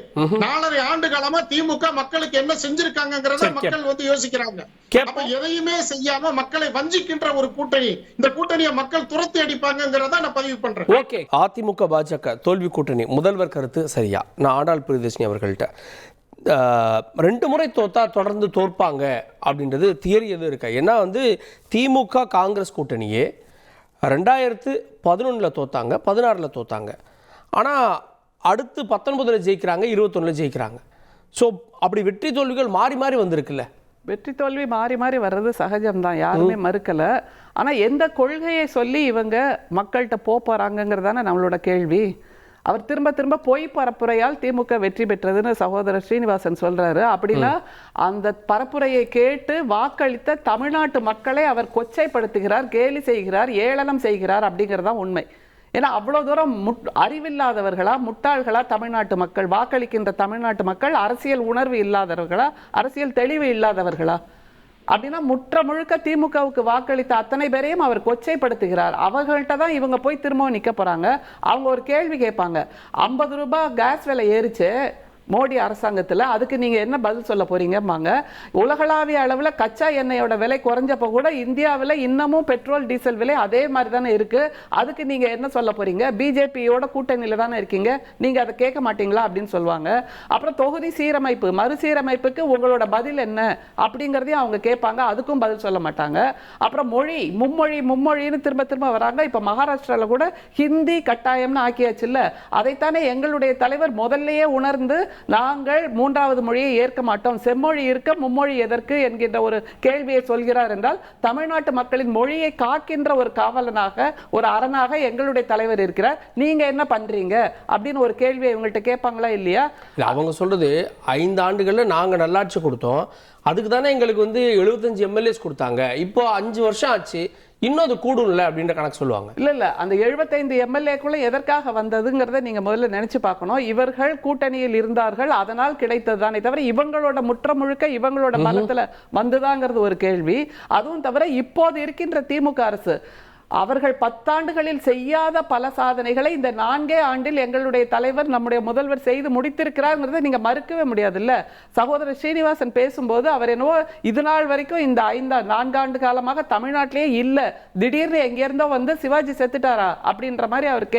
4.5 ஆண்டு காலமா திமுக மக்களுக்கு என்ன செஞ்சிருக்காங்கிறத மக்கள் வந்து யோசிக்கிறாங்க. அப்ப எதையுமே செய்யாம மக்களை வஞ்சிக்கின்ற ஒரு கூட்டணி, இந்த கூட்டணியை மக்கள் துரத்தி அடிப்பாங்கிறத நான் பதிவு பண்றேன். ஓகே, அதிமுக பாஜக தோல்வி கூட்டணி முதல்வர் கருத்து சரியா? நான் ஆண்டாள் பிரியதர்ஷினி அவர்கள்ட்ட 2 முறை தோத்தா தொடர்ந்து தோற்பாங்க அப்படின்றது தியரி எதுவும் இருக்கா? ஏன்னா வந்து திமுக காங்கிரஸ் கூட்டணியே 2011 தோத்தாங்க, 16 தோத்தாங்க. ஆனால் அடுத்து 19 ஜெயிக்கிறாங்க, 21 ஜெயிக்கிறாங்க. ஸோ அப்படி வெற்றி தோல்விகள் மாறி மாறி வந்திருக்குல்ல. வெற்றி தோல்வி மாறி மாறி வர்றது சகஜம்தான், யாருமே மறுக்கல. ஆனா எந்த கொள்கையை சொல்லி இவங்க மக்கள்கிட்ட போறாங்கிறதான நம்மளோட கேள்வி. அவர் திரும்ப திரும்ப பொய் பரப்புரையால் திமுக வெற்றி பெற்றதுன்னு சகோதரர் ஸ்ரீனிவாசன் சொல்றாரு. அப்படின்னா அந்த பரப்புரையை கேட்டு வாக்களித்த தமிழ்நாட்டு மக்களை அவர் கொச்சைப்படுத்துகிறார், கேலி செய்கிறார், ஏளனம் செய்கிறார் அப்படிங்கிறதான் உண்மை. ஏன்னா அவ்வளோ தூரம் அறிவில்லாதவர்களா, முட்டாள்களா தமிழ்நாட்டு மக்கள், வாக்களிக்கின்ற தமிழ்நாட்டு மக்கள் அரசியல் உணர்வு இல்லாதவர்களா, அரசியல் தெளிவு இல்லாதவர்களா? அப்படின்னா முற்ற முழுக்க திமுகவுக்கு வாக்களித்த அத்தனை பேரையும் அவர் கொச்சைப்படுத்துகிறார். அவங்கள்ட்ட தான் இவங்க போய் திரும்பவும் நிற்க போறாங்க. அவங்க ஒரு கேள்வி கேட்பாங்க, 50 ரூபாய் கேஸ் விலை ஏறிச்சு மோடி அரசாங்கத்தில், அதுக்கு நீங்க என்ன பதில் சொல்ல போறீங்கம்பாங்க. உலகளாவிய அளவில் கச்சா எண்ணெயோட விலை குறைஞ்சப்ப கூட இந்தியாவில் இன்னமும் பெட்ரோல் டீசல் விலை அதே மாதிரி தானே இருக்கு. அதுக்கு நீங்க என்ன சொல்ல போறீங்க? பிஜேபியோட கூட்டணியில தானே இருக்கீங்க, நீங்க அதை கேட்க மாட்டீங்களா அப்படின்னு சொல்லுவாங்க. அப்புறம் தொகுதி சீரமைப்பு, மறுசீரமைப்புக்கு உங்களோட பதில் என்ன அப்படிங்கிறதையும் அவங்க கேட்பாங்க, அதுக்கும் பதில் சொல்ல மாட்டாங்க. அப்புறம் மொழி, மும்மொழின்னு திரும்ப திரும்ப வராங்க. இப்ப மகாராஷ்டிரால கூட ஹிந்தி கட்டாயம்னு ஆக்கியாச்சு இல்ல, அதைத்தானே எங்களுடைய தலைவர் முதல்லயே உணர்ந்து நாங்கள் 3வது மொழியை ஏற்க மாட்டோம், செம்மொழி இருக்க மும்மொழி எதற்கு என்கின்ற ஒரு கேள்வியை சொல்கிறார். என்றால் தமிழ்நாட்டு மக்களின் மொழியை காக்கின்ற ஒரு காவலனாக, ஒரு அரணாக எங்களுடைய தலைவர் இருக்கிறார். நீங்க என்ன பண்றீங்க அப்படின்னு ஒரு கேள்வியை இவங்கள்ட்ட கேட்பாங்களா இல்லையா? அவங்க சொல்றது 5 ஆண்டுகள்ல நாங்க நல்லாட்சி கொடுத்தோம், அதுக்கு தானே எங்களுக்கு வந்து 75 எம்எல்ஏஸ் கொடுத்தாங்க, இப்போ 5 வருஷம் ஆச்சு, இன்னும் அது கூடும்ல அப்படின்ற கணக்கு சொல்லுவாங்க. இல்ல அந்த 75 எம்எல்ஏக்குள்ள எதற்காக வந்ததுங்கிறத நீங்க முதல்ல நினைச்சு பார்க்கணும். இவர்கள் கூட்டணியில் இருந்தார்கள், அதனால் கிடைத்ததுதானே தவிர இவங்களோட முற்ற முழுக்க இவங்களோட பலத்துல வந்துதாங்கிறது ஒரு கேள்வி. அதுவும் தவிர இப்போது இருக்கின்ற திமுக அரசு அவர்கள் 10 ஆண்டுகளில் செய்யாத பல சாதனைகளை இந்த 4 ஆண்டில் எங்களுடைய தலைவர், நம்முடைய முதல்வர் செய்து முடித்திருக்கிறார்ங்கிறத நீங்க மறுக்கவே முடியாது இல்ல. சகோதரர் ஸ்ரீனிவாசன் பேசும்போது அவர் என்னவோ இது நாள் வரைக்கும் இந்த 4 ஆண்டு காலமாக தமிழ்நாட்டிலேயே இல்ல, திடீர்னு எங்க இருந்தோ வந்து சிவாஜி செத்துட்டாரா அப்படின்ற மாதிரி அவர்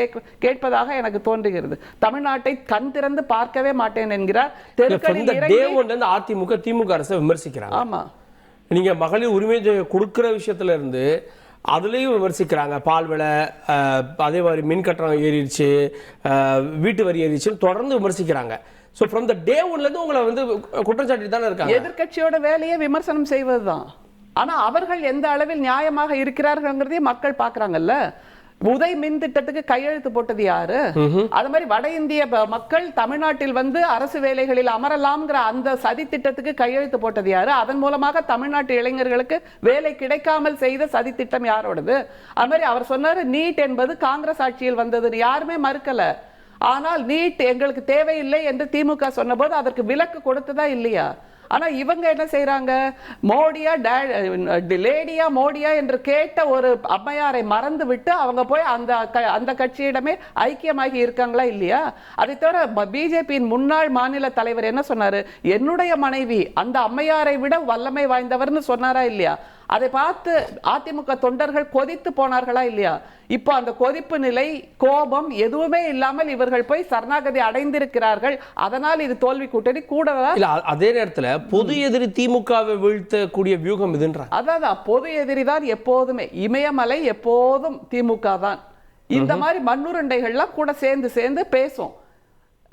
கேட்பதாக எனக்கு தோன்றுகிறது. தமிழ்நாட்டை கண் திறந்து பார்க்கவே மாட்டேன் என்கிறார். அதிமுக திமுக அரசை விமர்சிக்கிறாங்க. ஆமா, நீங்க மகளிர் உரிமை கொடுக்கிற விஷயத்துல இருந்து அதுலேயும் விமர்சிக்கிறாங்க. பால் விலை, அதே மாதிரி மின் கட்டணம் ஏறிடுச்சு, வீட்டு வரி ஏறிடுச்சுன்னு தொடர்ந்து விமர்சிக்கிறாங்க. ஸோ ஃப்ரம் த டே ஒன்லேருந்து உங்களை வந்து குற்றச்சாட்டி தானே இருக்காங்க. எதிர்கட்சியோட வேலையை விமர்சனம் செய்வதுதான். ஆனா அவர்கள் எந்த அளவில் நியாயமாக இருக்கிறார்கள்ங்கிறதையும் மக்கள் பார்க்கறாங்கல்ல. உதய் மின் திட்டத்துக்கு கையெழுத்து போட்டது யாரு? அது மாதிரி வட இந்திய மக்கள் தமிழ்நாட்டில் வந்து அரசு வேலைகளில் அமரலாம்ங்கிற அந்த சதி திட்டத்துக்கு கையெழுத்து போட்டது யாரு? அதன் மூலமாக தமிழ்நாட்டு இளைஞர்களுக்கு வேலை கிடைக்காமல் செய்த சதி திட்டம் யாரோடது? அது மாதிரி அவர் சொன்னாரு நீட் என்பது காங்கிரஸ் ஆட்சியில் வந்தது, யாருமே மறுக்கல. ஆனால் நீட் எங்களுக்கு தேவையில்லை என்று திமுக சொன்னபோது அதற்கு விலக்கு கொடுத்ததா இல்லையா? ஆனா இவங்க என்ன செய்யறாங்க, மோடியா லேடியா மோடியா என்று கேட்ட ஒரு அம்மையாரை மறந்து விட்டு அவங்க போய் அந்த கட்சியிடமே ஐக்கியமாகி இருக்காங்களா இல்லையா? அதை தவிர பிஜேபியின் முன்னாள் மாநில தலைவர் என்ன சொன்னாரு, என்னுடைய மனைவி அந்த அம்மையாரை விட வல்லமை வாய்ந்தவர்னு சொன்னாரா இல்லையா? அதை பார்த்து அதிமுக தொண்டர்கள் கொதித்து போனார்களா இல்லையா? இப்போ அந்த கொதிப்பு நிலை, கோபம் எதுவுமே இல்லாமல் இவர்கள் போய் சரணாகதி அடைந்திருக்கிறார்கள். அதனால் இது தோல்வி கூட்டணி கூடவா? இல்ல அதே நேரத்துல பொது எதிரி திமுகவை வீழ்த்தக்கூடிய வியூகம் இதுன்ற அதான் பொது எதிரி தான் எப்போதுமே, இமயமலை எப்போதும் திமுக தான். இந்த மாதிரி மண்ணுருண்டைகள்லாம் கூட சேர்ந்து பேசும்.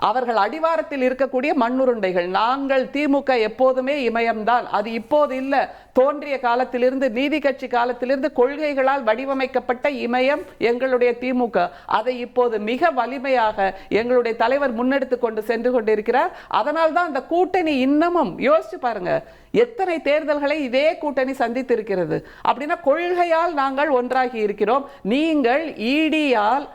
அவர்கள் அடிவாரத்தில் இருக்கக்கூடிய மண்ணுருண்டைகள். நாங்கள் திமுக எப்போதுமே இமயம்தான். அது இப்போது இல்ல, தோன்றிய காலத்திலிருந்து, நீதி கட்சி காலத்திலிருந்து கொள்கைகளால் வடிவமைக்கப்பட்ட இமயம் எங்களுடைய திமுக. அதை இப்போது மிக வலிமையாக எங்களுடைய தலைவர் முன்னெடுத்து கொண்டு சென்று கொண்டிருக்கிறார். அதனால் தான் அந்த கூட்டணி இன்னமும் யோசிச்சு பாருங்க, எத்தனை தேர்தல்களை இதே கூட்டணி சந்தித்திருக்கிறது. அப்படின்னா கொள்கையால் நாங்கள் ஒன்றாகி இருக்கிறோம். நீங்கள் இடியால்,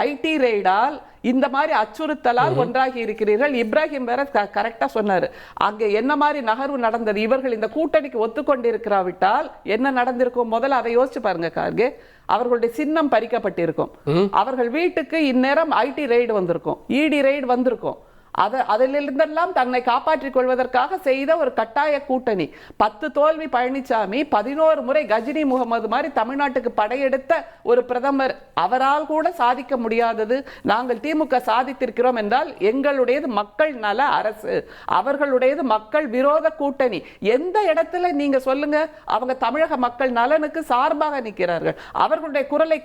ஐடி ரெய்டால், இந்த மாதிரி அச்சுறுத்தலால் ஒன்றாகி இருக்கிறீர்கள். இப்ராஹிம் வேற கரெக்டா சொன்னாரு, அங்க என்ன மாதிரி நகர்வு நடந்தது. இவர்கள் இந்த கூட்டணிக்கு ஒத்துக்கொண்டிருக்கிறாவிட்டால் என்ன நடந்திருக்கும்? முதல்ல அதை யோசிச்சு பாருங்க கார்கே. அவர்களுடைய சின்னம் பறிக்கப்பட்டிருக்கும், அவர்கள் வீட்டுக்கு இந்நேரம் ஐடி ரெய்டு வந்திருக்கும், இடி ரெய்டு வந்திருக்கும். அதிலிருந்தெல்லாம் தன்னை காப்பாற்றிக் கொள்வதற்காக செய்த ஒரு கட்டாய கூட்டணி. 10 தோல்வி பழனிசாமி, 11 முறை கஜினி முகமது மாதிரி தமிழ்நாட்டுக்கு படையெடுத்த ஒரு பிரதமர், அவரால் கூட சாதிக்க முடியாதது நாங்கள் திமுக சாதித்திருக்கிறோம் என்றால் எங்களுடையது மக்கள் நல அரசு, அவர்களுடையது மக்கள் விரோத கூட்டணி. எந்த இடத்துல நீங்க சொல்லுங்க அவங்க தமிழக மக்கள் நலனுக்கு சார்பாக நிற்கிறார்கள், அவர்களுடைய குரலை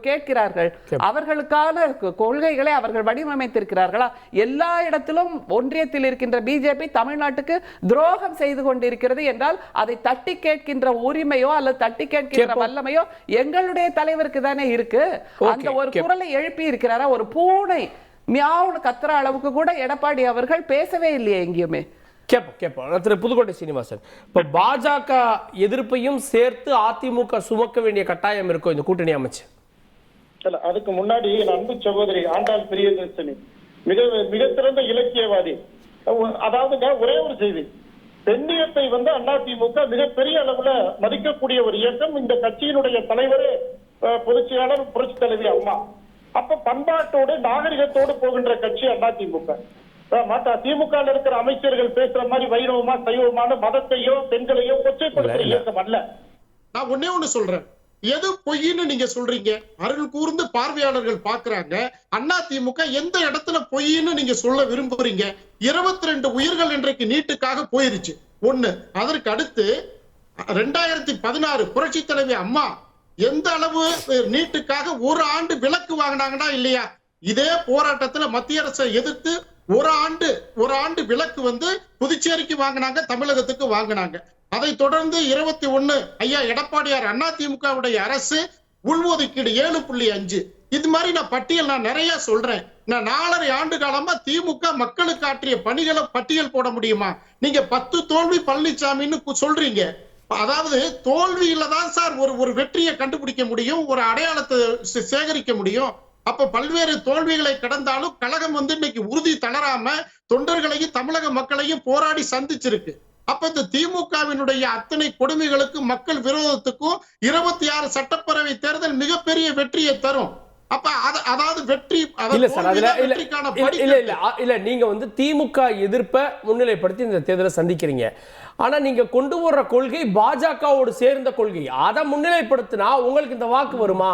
கேட்கிறார்கள், அவர்களுக்கான கொள்கைகளை அவர்கள் வடிவமைத்திருக்கிறார்களா? எல்லா இடத்திலும் ஒன்றியத்தில் இருக்கின்ற பிஜேபி தமிழ்நாட்டுக்கு துரோகம் செய்து கொண்டிருக்கிறது என்றால் அதை தட்டி கேட்கின்ற உரிமையோ அல்லது தட்டி கேட்கின்ற வல்லமையோ எங்களுடைய தலைவருக்கு தானே இருக்கு. அந்த ஒரு குரலை எழுப்பி இருக்கிறாரா? ஒரு பூனை மியாவுன்னு கத்துற அளவுக்கு கூட எடப்பாடி அவர்கள் பேசவே இல்லையே எங்கேயுமே. கேட்போம். திரு புதுக்கோட்டை சீனிவாசன், இப்ப பாஜக எதிர்ப்பையும் சேர்த்து அதிமுக சுமக்க வேண்டிய கட்டாயம் இருக்கும் இந்த கூட்டணி அமைச்சு. அதுக்கு முன்னாடி என் அன்பு சகோதரி ஆண்டாள் பிரியதர்ஷினி மிக சிறந்த இலக்கியவாதி. அதாவதுங்க ஒரே ஒரு செய்தி, பெண்ணியத்தை அதிமுக மிகப்பெரிய அளவுல மதிக்கக்கூடிய ஒரு இயக்கம். இந்த கட்சியினுடைய தலைவரே பொதுச் செயலாளர் புரட்சி தலைவி அம்மா. அப்ப பண்பாட்டோடு நாகரிகத்தோடு போகின்ற கட்சி அதிமுக. திமுக இருக்கிற அமைச்சர்கள் பேசுற மாதிரி வைணவமா சைவமான மதத்தையோ பெண்களையோ கொச்சைப்படுத்துற இயக்கம் அல்ல. நான் ஒன்னே ஒண்ணு சொல்றேன், எது பொய்ன்னு நீங்க சொல்றீங்க? அருள் கூர்ந்து பார்வையாளர்கள் பாக்குறாங்க. அதிமுக எந்த இடத்துல பொய்ன்னு நீங்க சொல்ல விரும்புறீங்க? 22 உயிர்கள் இன்றைக்கு நீட்டுக்காக போயிருச்சு ஒண்ணு. அதற்கு அடுத்து 2016 புரட்சி தலைவி அம்மா எந்த அளவு நீட்டுக்காக ஒரு ஆண்டு விலக்கு வாங்கினாங்கன்னா இல்லையா? இதே போராட்டத்துல மத்திய அரசை எதிர்த்து ஒரு ஆண்டு விலக்கு புதுச்சேரிக்கு வாங்கினாங்க, தமிழகத்துக்கு வாங்கினாங்க. அதை தொடர்ந்து 21 ஐயா எடப்பாடியார் அதிமுகவுடைய அரசு உள்ஒதுக்கீடு 7.5. இது மாதிரி நான் பட்டியல் நிறைய சொல்றேன். நான் 4.5 ஆண்டு காலமா திமுக மக்களுக்கு ஆற்றிய பணிகளை பட்டியல் போட முடியுமா? நீங்க 10 தோல்வி பழனிசாமின்னு சொல்றீங்க. அதாவது தோல்வியில தான் சார் ஒரு வெற்றியை கண்டுபிடிக்க முடியும், ஒரு அடையாளத்தை சேகரிக்க முடியும். அப்ப பல்வேறு தோல்விகளை கடந்தாலும் கழகம் இன்னைக்கு உறுதி தளராம தொண்டர்களையும் தமிழக மக்களையும் போராடி சந்திச்சிருக்கு. அப்ப இந்த திமுகவினுடைய அத்தனை கொடுமைகளுக்கு மக்கள் விரோதத்துக்கும் 26 சட்டப்பேரவை தேர்தல் மிகப்பெரிய வெற்றியை தரும். அப்ப அதாவது வெற்றி இல்ல நீங்க திமுக எதிர்ப்பை முன்னிலைப்படுத்தி இந்த தேர்தலை சந்திக்கிறீங்க. ஆனா நீங்க கொண்டு வர்ற கொள்கை பாஜகவோடு சேர்ந்த கொள்கை, அதை முன்னிலைப்படுத்தினா உங்களுக்கு இந்த வாக்கு வருமா?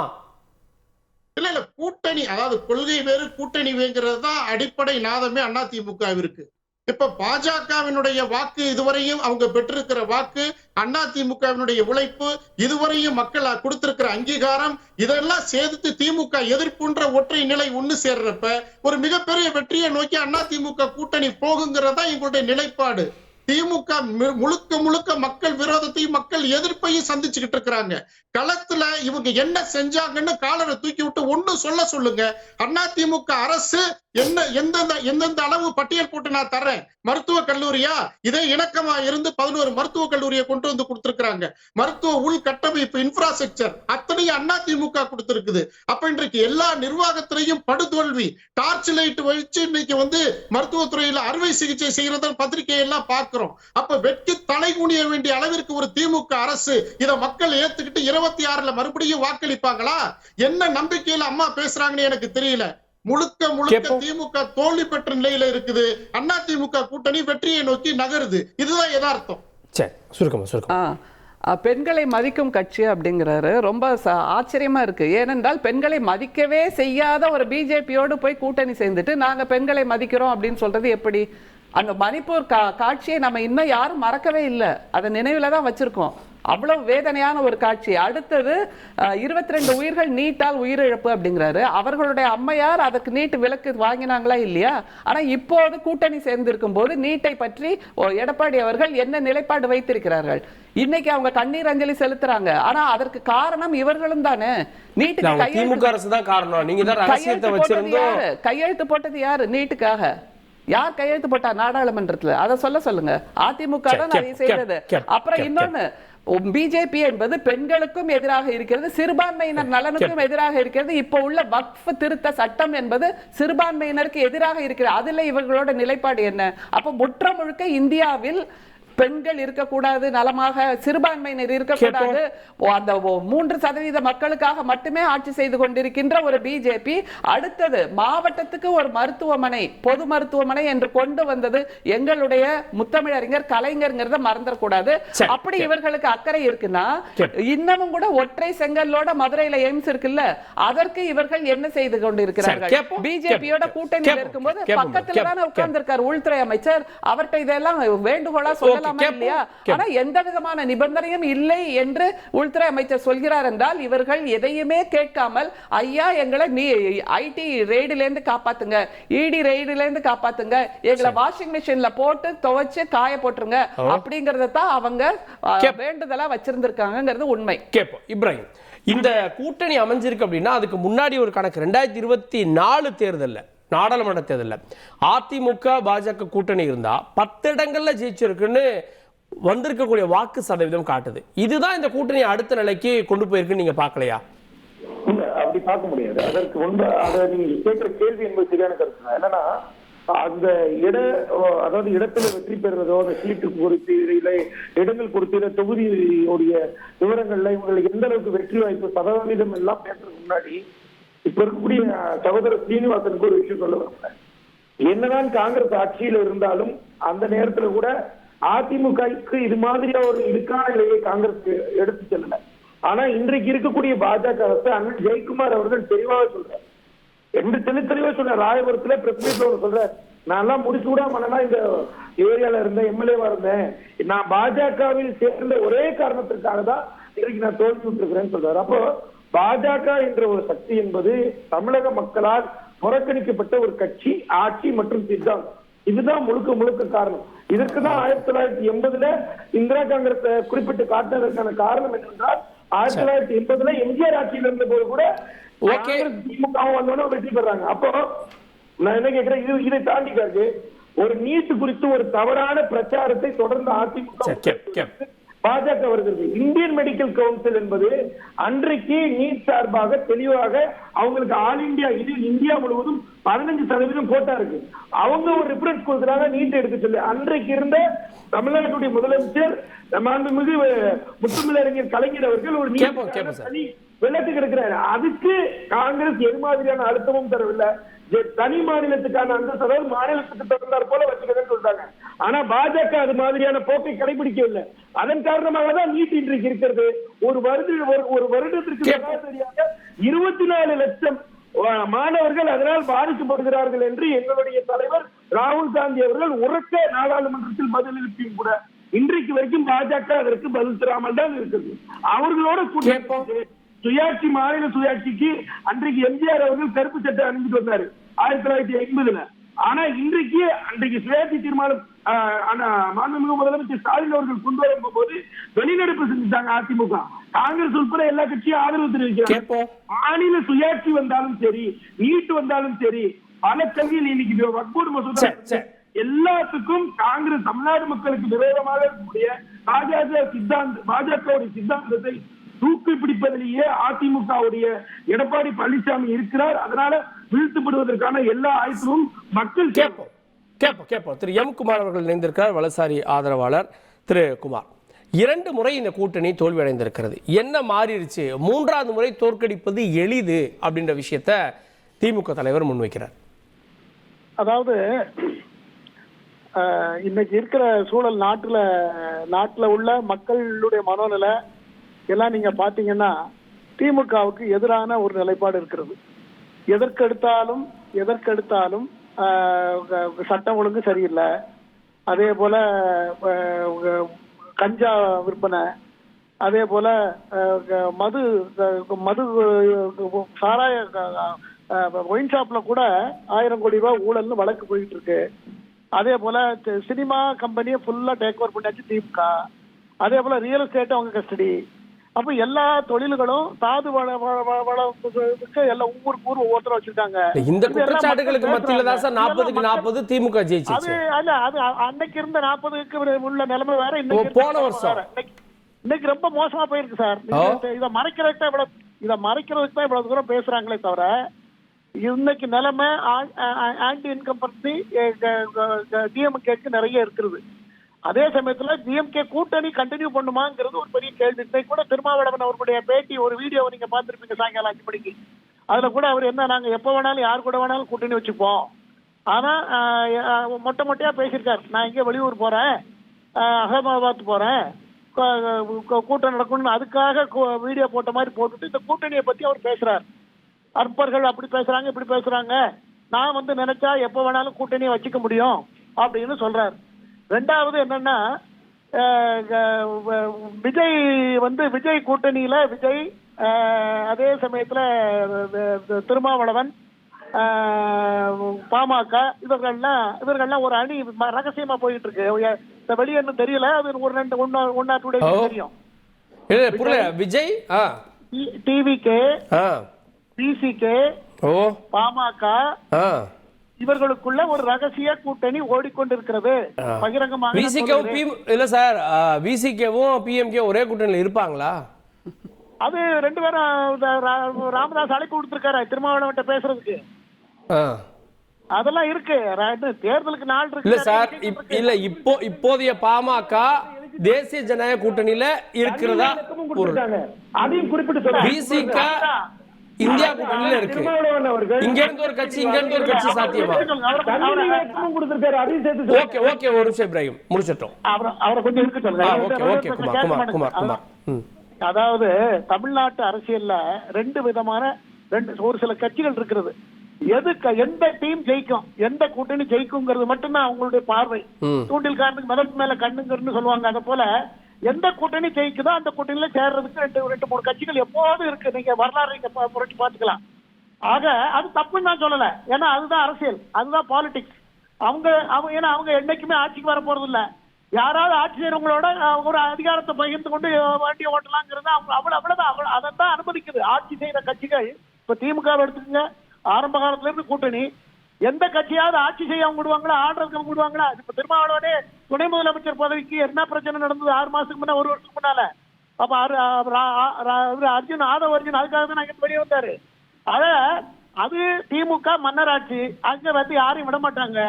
இல்ல கூட்டணி, அதாவது கொள்கை வேறு கூட்டணி வேங்கிறது தான் அடிப்படை நாதமே அதிமுக இருக்கு. இப்ப பாஜகவினுடைய வாக்கு இதுவரையும் அவங்க பெற்றிருக்கிற வாக்கு, அதிமுகவினுடைய உழைப்பு, இதுவரையும் மக்கள் கொடுத்திருக்கிற அங்கீகாரம், இதெல்லாம் சேர்த்து திமுக எதிர்ப்புன்ற ஒற்றை நிலை ஒண்ணு சேர்றப்ப ஒரு மிகப்பெரிய வெற்றியை நோக்கி அதிமுக கூட்டணி போகுங்கிறதா எங்களுடைய நிலைப்பாடு. திமுக முழுக்க மக்கள் விரோதத்தையும் மக்கள் எதிர்ப்பையும் சந்திச்சுக்கிட்டு இருக்கிறாங்க. களத்துல இவங்க என்ன செஞ்சாங்கன்னு காலரை தூக்கி விட்டு ஒண்ணு சொல்லுங்க. அதிமுக அரசு எந்தெந்த அளவு பட்டியல் போட்டு நான் தர்றேன். மருத்துவ கல்லூரியா? இதே இணக்கமா இருந்து 11 மருத்துவ கல்லூரியை கொண்டு கொடுத்திருக்கிறாங்க. மருத்துவ உள்கட்டமைப்பு இன்ஃப்ராஸ்ட்ரக்சர் அத்தனையும் அதிமுக கொடுத்திருக்குது. அப்ப இன்றைக்கு எல்லா நிர்வாகத்திலையும் படுதோல்வி. டார்ச் லைட் வச்சு இன்னைக்கு மருத்துவத்துறையில அறுவை சிகிச்சை செய்யறத பத்திரிகையெல்லாம் பார்க்கிறோம். அப்ப வெட்கி தலை குனிய வேண்டிய அளவிற்கு ஒரு திமுக அரசு இதை மக்கள் ஏத்துக்கிட்டு 26ல மறுபடியும் வாக்களிப்பாங்களா? என்ன நம்பிக்கையில அம்மா பேசுறாங்கன்னு எனக்கு தெரியல. முழுக்க திமுக தோல்வி பெற்ற நிலையில இருக்குது. அதிமுக கூட்டணி வெற்றியை நோக்கி நகருது. இதுதான் யதார்த்தம். பெண்களை மதிக்கும் கட்சி அப்படிங்கிறாரு. ரொம்ப ஆச்சரியமா இருக்கு. ஏனென்றால் பெண்களை மதிக்கவே செய்யாத ஒரு பிஜேபியோடு போய் கூட்டணி சேர்ந்துட்டு நாங்க பெண்களை மதிக்கிறோம் அப்படின்னு சொல்றது எப்படி? அந்த மணிப்பூர் காட்சியை நம்ம இன்னும் யாரும் மறக்கவே இல்லை, அதை நினைவுல தான் வச்சிருக்கோம். அவ்வளவு வேதனையான ஒரு காட்சி. அடுத்தது 22 உயிர்கள் நீட்டால் உயிரிழப்பு அப்படிங்கிறாரு. அவர்களுடைய அம்மையார் அதுக்கு நீட் விலக்கு வாங்கினாங்களா இல்லையா? ஆனா இப்போது கூட்டணி சேர்ந்திருக்கும் போது நீட்டை பற்றி எடப்பாடி அவர்கள் என்ன நிலைப்பாடு வைத்திருக்கிறார்கள்? இன்னைக்கு அவங்க கண்ணீர் அஞ்சலி செலுத்துறாங்க. ஆனா அதற்கு காரணம் இவர்களும் தானே. நீட்டுக்கு கையெழுத்து போட்டது யாரு? நீட்டுக்காக யார் கையெழுத்து போட்டா நாடாளுமன்றத்துல? அதை சொல்லுங்க. அதிமுக தான் அதை செய்தது. அப்புறம் இன்னொன்னு, பிஜேபி என்பது பெண்களுக்கும் எதிராக இருக்கிறது, சிறுபான்மையினர் நலனுக்கும் எதிராக இருக்கிறது. இப்ப உள்ள வக்ஃப் திருத்த சட்டம் என்பது சிறுபான்மையினருக்கு எதிராக இருக்கிறது. அதுல இவர்களோட நிலைப்பாடு என்ன? அப்ப முற்ற முழுக்க இந்தியாவில் பெண்கள் இருக்கக்கூடாது, நலமாக சிறுபான்மையினர் இருக்கக்கூடாது, அந்த 3% மக்களுக்காக மட்டுமே ஆட்சி செய்து கொண்டிருக்கின்ற ஒரு பிஜேபி அடுத்தது மாவட்டத்துக்கு ஒரு மருத்துவமனை, பொது மருத்துவமனை என்று கொண்டு வந்தது எங்களுடைய முத்தமிழறிஞர் கலைஞர்ங்கிறத மறந்துடக்கூடாது. அப்படி இவர்களுக்கு அக்கறை இருக்குன்னா இன்னமும் கூட ஒற்றை செங்கல்லோட மதுரையில எய்ம்ஸ் இருக்குல்ல, அதற்கு இவர்கள் என்ன செய்து கொண்டிருக்கிறார்கள்? பிஜேபியோட கூட்டணியில் இருக்கும்போது பக்கத்துல தானே உட்கார்ந்து இருக்கார் உள்துறை அமைச்சர். அவர்கிட்ட இதெல்லாம் வேண்டுகோளா சொல்லலாமா இல்லையா? ஆனா எந்த விதமான நிபந்தனையும் இல்லை என்று உள்துறை அமைச்சர் சொல்கிறார் என்றால் இவர்கள் எதையுமே கேட்காமல் ஐயா எங்களை ஐடி ரெய்டுல இருந்து காப்பாத்துங்க, இடி ரெய்டுல இருந்து காப்பாத்துங்க, எங்களை வாஷிங் மிஷின்ல போட்டு துவைச்சு காய போட்டுருங்க அப்படிங்கறத தான் அவங்க வேண்டுதலா வச்சிருந்திருக்காங்கிறது உண்மை. கேப்போம் இப்ராஹிம், இந்த கூட்டணி அமைஞ்சிருக்கு அப்படின்னா அதுக்கு முன்னாடி ஒரு கணக்கு 2024 தேர்தல்ல, நாடாளுமன்ற தேர்தலில் அதிமுக பாஜக கூட்டணி இருந்தா 10 இடங்கள்ல ஜெயிச்சிருக்குன்னு வந்திருக்கக்கூடிய வாக்கு சதவீதம் காட்டுது. இதுதான் இந்த கூட்டணி அடுத்த நிலைக்கு கொண்டு போயிருக்குன்னு நீங்க பார்க்கலையா? இல்ல, அப்படி பார்க்க முடியாது. அதற்கு முன்பு அதை நீங்க கேட்கிற கேள்வி என்பது சரியான கருத்து தான். என்னன்னா அந்த அதாவது இடத்துல வெற்றி பெறுறதோ, அந்த சீட்டு குறித்து இல்லை இடங்கள் குறித்து தொகுதியுடைய விவரங்கள்ல இவங்களுக்கு எந்த அளவுக்கு வெற்றி வாய்ப்பு சதவீதம் எல்லாம் பேசுறதுக்கு முன்னாடி இப்ப இருக்கக்கூடிய சகோதரர் சீனிவாசனுக்கு ஒரு விஷயம் சொல்ல வரேன். என்னதான் காங்கிரஸ் ஆட்சியில் இருந்தாலும் அந்த நேரத்துல கூட அதிமுகவுக்கு இது மாதிரியா ஒரு இடுக்கான நிலையை காங்கிரஸ் எடுத்து செல்லல. ஆனா இன்றைக்கு இருக்கக்கூடிய பாஜக அரசு அண்ணன் ஜெயக்குமார் அவர்கள் தெளிவாக சொல்றார், என்று தெளிவா சொல்ற ராயபுரத்துல பிரஸ் மீட்ல சொல்ற, நான் எல்லாம் முடிச்சூடா மனனா இந்த ஏரியால இருந்தேன், எம்எல்ஏவா இருந்தேன், நான் பாஜகவில் சேர்ந்த ஒரே காரணத்திற்காக தான் இன்றைக்கு நான் தோல்வி விட்டுருக்கிறேன்னு சொல்றாரு. அப்போ பாஜக என்ற ஒரு சக்தி என்பது தமிழக மக்களால் புறக்கணிக்கப்பட்ட ஒரு கட்சி, ஆட்சி மற்றும் சித்தாந்தம். இதுதான் முழுக்க காரணம். இதற்குதான் 1980 இந்திரா காங்கிரஸ் குறிப்பிட்டு காட்டுவதற்கான காரணம் என்னவென்றால் 1980 எம்ஜிஆர் ஆட்சியில் இருந்த போது கூட திமுக வந்தோட வெற்றி பெறாங்க. அப்போ நான் என்ன கேட்கிறேன், இதை தாண்டிக்காது ஒரு நீட் குறித்து ஒரு தவறான பிரச்சாரத்தை தொடர்ந்து அதிமுக பாஜக வருகிறது. இந்தியன் மெடிக்கல் கவுன்சில் என்பது அன்றைக்கு நீட் சார்பாக தெளிவாக அவங்களுக்கு ஆல் இந்தியா, இது இந்தியா முழுவதும் 15% கோட்டா இருக்கு. அவங்க ஒரு ரெஃபரன்ஸ் கொடுக்குறாங்க நீட் எடுக்க சொல்லி. அன்றைக்கு இருந்த தமிழ்நாட்டுடைய முதலமைச்சர் மாண்புமிகு முத்தமிழறிஞர் கலைஞர் அவர்கள் ஒரு நீட் விளக்கு கிடைக்கிறாரு. அதுக்கு காங்கிரஸ் எது மாதிரியான அழுத்தமும் தரவில்லை. தனி மாநிலத்துக்கான அந்த மாநிலத்துக்கு தகுந்தாற் போல வச்சுக்கிறேன்னு சொல்றாங்க. ஆனா பாஜக அது மாதிரியான போக்கை கடைபிடிக்கவில்லை. அதன் காரணமாக தான் நீட் இன்றைக்கு இருக்கிறது. ஒரு வருடத்திற்கு சராசரியாக 24 லட்சம் மாணவர்கள் அதனால் பாதிக்கப்படுகிறார்கள் என்று எங்களுடைய தலைவர் ராகுல் காந்தி அவர்கள் உறக்க நாடாளுமன்றத்தில் பதில் எழுப்பியும் கூட இன்றைக்கு வரைக்கும் பாஜக அதற்கு பதில் தராமல் தான் இருக்குது. அவர்களோட சுயாட்சி, மாநில சுயாட்சிக்கு அன்றைக்கு எம்ஜிஆர் அவர்கள் கருப்பு சட்டை அணிஞ்சிட்டு வந்தாரு 1980. ஆனா அன்றைக்கு சுயாட்சி தீர்மானம் மாண்புமிகு முதலமைச்சர் ஸ்டாலின் அவர்கள் கொண்டு வரும் போது வெளிநடப்பு செஞ்சுட்டாங்க அதிமுக. காங்கிரஸ் உட்பட எல்லா கட்சியும் ஆதரவு தெரிவிக்கிறாங்க. மாநில சுயாட்சி வந்தாலும் சரி, நீட் வந்தாலும் சரி, பல கல்வியில் இன்னைக்கு வக்போர்டு மசோதா எல்லாத்துக்கும் காங்கிரஸ் தமிழ்நாடு மக்களுக்கு விரோதமாக இருக்கக்கூடிய பாஜகவுடைய சித்தாந்தத்தை தூக்கி பிடிப்பதிலேயே அதிமுகவுடைய எடப்பாடி பழனிசாமி இருக்கிறார். அதனால வீழ்த்தப்படுவதற்கான எல்லா ஆயுதமும் மக்கள் கேட்போம். திரு எம் குமார் அவர்கள் இணைந்திருக்கிறார், வலசாரி ஆதரவாளர். திரு குமார், 2 முறை இந்த கூட்டணி தோல்வி அடைந்திருக்கிறது. என்ன மாறிடுச்சு? 3வது முறை தோற்கடிப்பது எளிது அப்படின்ற விஷயத்த திமுக தலைவர் முன்வைக்கிறார். அதாவது இன்னைக்கு இருக்கிற சூழல், நாட்டுல உள்ள மக்களுடைய மனோநிலை எல்லாம் நீங்க பாத்தீங்கன்னா திமுகவுக்கு எதிரான ஒரு நிலைப்பாடு இருக்கிறது. எதற்கெடுத்தாலும் சட்டம் ஒழுங்கு சரியில்லை, அதே போல கஞ்சா விற்பனை, அதே போல மது சாராய ஒயின் ஷாப்ல கூட 1000 கோடி ரூபாய் ஊழல்னு வழக்கு போயிட்டு இருக்கு. அதே போல சினிமா கம்பெனியை ஃபுல்லா டேக் ஓவர் பண்ணியாச்சு திமுக. அதே போல ரியல் எஸ்டேட் அவங்க கஸ்டடி. அப்ப எல்லா தொழில்களும் தாது வளத்துக்கு எல்லாம் ஊர் ஒவ்வொருத்தரும் வச்சிருக்காங்க. இந்த குற்றச்சாட்டுகளுக்கு மத்தியில தான் சார் 40க்கு 40 திமுக ஜெயிச்சு. அது அல்ல, அது அன்னைக்கு இருந்த 40க்கு உள்ள நிலைமை வேற, போன வருஷம் இன்னைக்கு ரொம்ப மோசமா போயிருக்கு சார். இதை மறைக்கிறதுக்கு தான் இவ்வளவு தூரம் பேசுறாங்களே தவிர இன்னைக்கு நிலைமை ஆன்டி இன்கம்பன்சி டிஎம்கேக்கு நிறைய இருக்குது. அதே சமயத்துல டிஎம்கே கூட்டணி கண்டினியூ பண்ணுமாங்கிறது ஒரு பெரிய கேள்வி. இன்னைக்கு கூட திருமாவளவன் அவர்களுடைய பேட்டி ஒரு வீடியோவை நீங்க பார்த்திருப்பீங்க சாயங்காலம் 5 மணிக்கு. அதுல கூட அவர் என்ன, நாங்க எப்ப வேணாலும் யார் கூட வேணாலும் கூட்டணி வச்சுப்போம், ஆனா மொட்டையா பேசியிருக்காரு. நான் இங்கே வெளியூர் போறேன், அகமதாபாத் போறேன், கூட்டம் நடக்கணும்னு அதுக்காக வீடியோ போட்ட மாதிரி போட்டுட்டு இந்த கூட்டணியை பத்தி அவர் பேசுறாரு. அற்பர்கள் அப்படி பேசுறாங்க இப்படி பேசுறாங்க, நான் வந்து நினைச்சா எப்ப வேணாலும் கூட்டணியை வச்சுக்க முடியும் அப்படின்னு சொல்றாரு. ரெண்டாவது என்னன்னா, விஜய் வந்து விஜய் கூட்டணியில விஜய், அதே சமயத்துல திருமாவளவன், பாமக இவர்கள்லாம் ஒரு அணி ரகசியமா போயிட்டு இருக்கு. வெளியே இன்னும் தெரியல, அது ஒரு 1 or 2 days தெரியும். விஜய், டிவிகே, பிசிகே, பாமக இவர்களுக்குள்ள ஒரு ரகசிய கூட்டணி ஓடிக்கொண்டிருக்கிறது பகிரங்கமாக. இல்ல சார், விசிகேவும் பிஎம்கே ஒரே கூட்டணியில் இருப்பாங்களா? அது 2 பேரும் ராமதாஸ் அழைப்பு கொடுத்திருக்காரு திருமாவளவன் பேசுறதுக்கு. அதெல்லாம் இருக்கு, தேர்தலுக்கு நாள் இருக்கு. இல்ல சார், இல்ல இப்போதைய பாமக தேசிய ஜனநாயக கூட்டணியில இருக்கிறதா? அதையும் குறிப்பிட்டு விசிக இந்தியா கூட்டணியில இருக்கு. இங்க இருந்து ஒரு கட்சி, இங்க இருந்து ஒரு கட்சி சாத்தியமா? ஓகே ஓகே, ஒரு நிமிஷம் இப்ராஹிம், முடிச்சிட்டோம். அவரை கொஞ்சம் இருக்கு சொல்லுங்க. ஓகே குமார். அதாவது தமிழ்நாட்டு அரசியல்ல 2 விதமான ஒரு சில கட்சிகள் இருக்கிறது. எந்த டீம் ஜெயிக்கும், எந்த கூட்டணி ஜெயிக்குங்கிறது மட்டும்தான் அவங்களுடைய பார்வை. தூண்டில் காரணத்துக்கு மதத்து மேல கண்ணுங்கிறது சொல்லுவாங்க. அத போல எந்த கூட்டணி ஜெயிக்குதோ அந்த கூட்டணியில சேர்றதுக்கு 2-3 கட்சிகள் எப்போதும் இருக்கு. நீங்க வரலாறு நீங்க புரட்டி பாத்துக்கலாம். ஆக அது தப்புன்னு நான் சொல்லல, ஏன்னா அதுதான் அரசியல், அதுதான் பாலிடிக்ஸ். அவங்க என்னைக்குமே ஆட்சிக்கு வர போறது இல்ல. யாராவது ஆட்சி செய்யறவங்களோட ஒரு அதிகாரத்தை பகிர்ந்து கொண்டு வண்டியை ஓட்டலாங்கிறது அவ்வளவுதான். அதைத்தான் அனுமதிக்குது ஆட்சி செய்யற கட்சிகள். இப்ப திமுக எடுத்துக்கங்க, ஆரம்ப காலத்துல இருந்து கூட்டணி. எந்த கட்சியாவது ஆட்சி செய்ய அவங்க விடுவாங்களா, ஆடுறதுக்கு அவங்க விடுவாங்களா? இப்ப திருமாவளவனே துணை முதலமைச்சர் பதவிக்கு என்ன பிரச்சனை நடந்தது 6 மாசத்துக்கு முன்ன, 1 வருஷத்துக்கு முன்னால. அப்ப ஆதவ அர்ஜுன் அதுக்காக தான் நாங்க வெளியே வந்தாரு. அது திமுக மன்னராட்சி, அங்க வந்து யாரையும் விட மாட்டாங்க.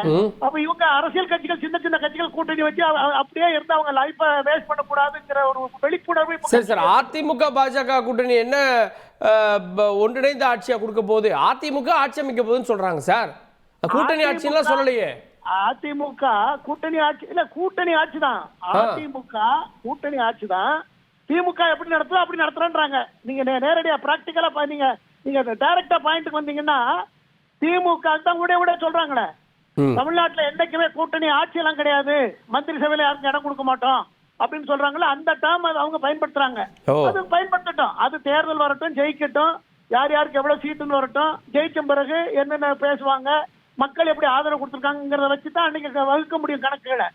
அப்ப இவங்க அரசியல் கட்சிகள், சின்ன சின்ன கட்சிகள் கூட்டணி வச்சு அப்படியே இருந்து அவங்க லைஃப வேஸ்ட் பண்ணக்கூடாதுங்கிற ஒரு வெளிப்புணர்வு. சரி சார், அதிமுக பாஜக கூட்டணி என்ன ஒன்றிணைந்த ஆட்சியா கொடுக்க போகுது? அதிமுக ஆட்சி அமைக்க போகுதுன்னு சொல்றாங்க சார். கூட்டணி ஆட்சியெல்லாம் சொல்லலையே. அதிமுக கூட்டணி ஆட்சி இல்ல, கூட்டணி ஆட்சி தான். அதிமுக கூட்டணி ஆட்சி தான். திமுக எப்படி நடத்துதோ அப்படி நடத்துறாங்க. நீங்க நேரடியா பிராக்டிகலா நீங்க டைரக்டா பாயிண்ட்க்கு வந்தீங்கன்னா திமுக தான் விட சொல்றாங்களே. தமிழ்நாட்டுல என்னைக்குமே கூட்டணி ஆட்சி எல்லாம் கிடையாது, மந்திரி சபையில யாருக்கும் இடம் கொடுக்க மாட்டோம் அப்படின்னு சொல்றாங்களா, அந்த டேர்ம் அவங்க பயன்படுத்துறாங்க. அது பயன்படுத்தட்டும், அது தேர்தல் வரட்டும், ஜெயிக்கட்டும், யார் யாருக்கு எவ்வளவு சீட்டுன்னு வரட்டும், ஜெயிச்ச பிறகு என்னென்ன பேசுவாங்க, மக்கள் எப்படி ஆதரவு கொடுத்துருக்காங்கிறத வச்சுதான் அன்னைக்கு வகுக்க முடியும் கணக்குகளை.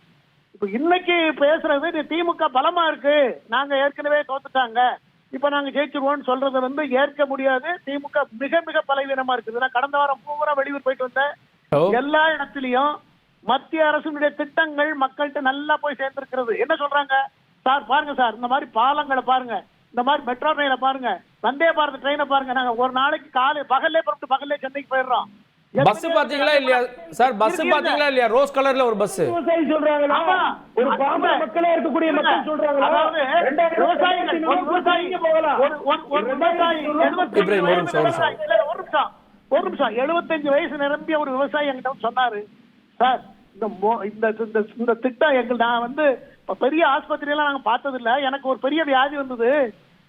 இப்ப இன்னைக்கு பேசுறது திமுக பலமா இருக்கு, நாங்க ஏற்கனவே தோத்துட்டாங்க, இப்ப நாங்க ஜெயிச்சிருவோம்னு சொல்றது வந்து ஏற்க முடியாது. திமுக மிக மிக பலவீனமா இருக்குது. நான் கடந்த வாரம் பூரா வெளியூர் போயிட்டு வந்தேன். எல்லா இடத்துலயும் மத்திய அரசுடைய திட்டங்கள் மக்கள்கிட்ட நல்லா போய் சேர்ந்திருக்கிறது. என்ன சொல்றாங்க சார், பாருங்க சார், இந்த மாதிரி பாலங்களை பாருங்க, இந்த மாதிரி மெட்ரோ ட்ரெயினை பாருங்க, வந்தே பாரத் ட்ரெயினை பாருங்க, நாங்க ஒரு நாளைக்கு பகல்லே புறப்பட்டு பகல்லே சென்னைக்கு போயிடுறோம். பஸ் பாத்தீங்களா இல்லையா சார்? பஸ் பாத்தீங்களா இல்லையா? ரோஸ் கலர்ல ஒரு பஸ். சொல்றாங்களா? ஒரு பாமர மக்களா இருக்கக்கூடிய மக்கள் சொல்றாங்களா? அதாவது விவசாயிகள், ஒரு நிமிஷம் 75 வயசு நிரம்பிய ஒரு விவசாயி என்கிட்ட சொன்னாரு, சார் இந்த திட்டம் எங்க, நான் வந்து பெரிய ஆஸ்பத்திரி எல்லாம் நாங்க பார்த்தது இல்ல, எனக்கு ஒரு பெரிய வியாதி வந்தது,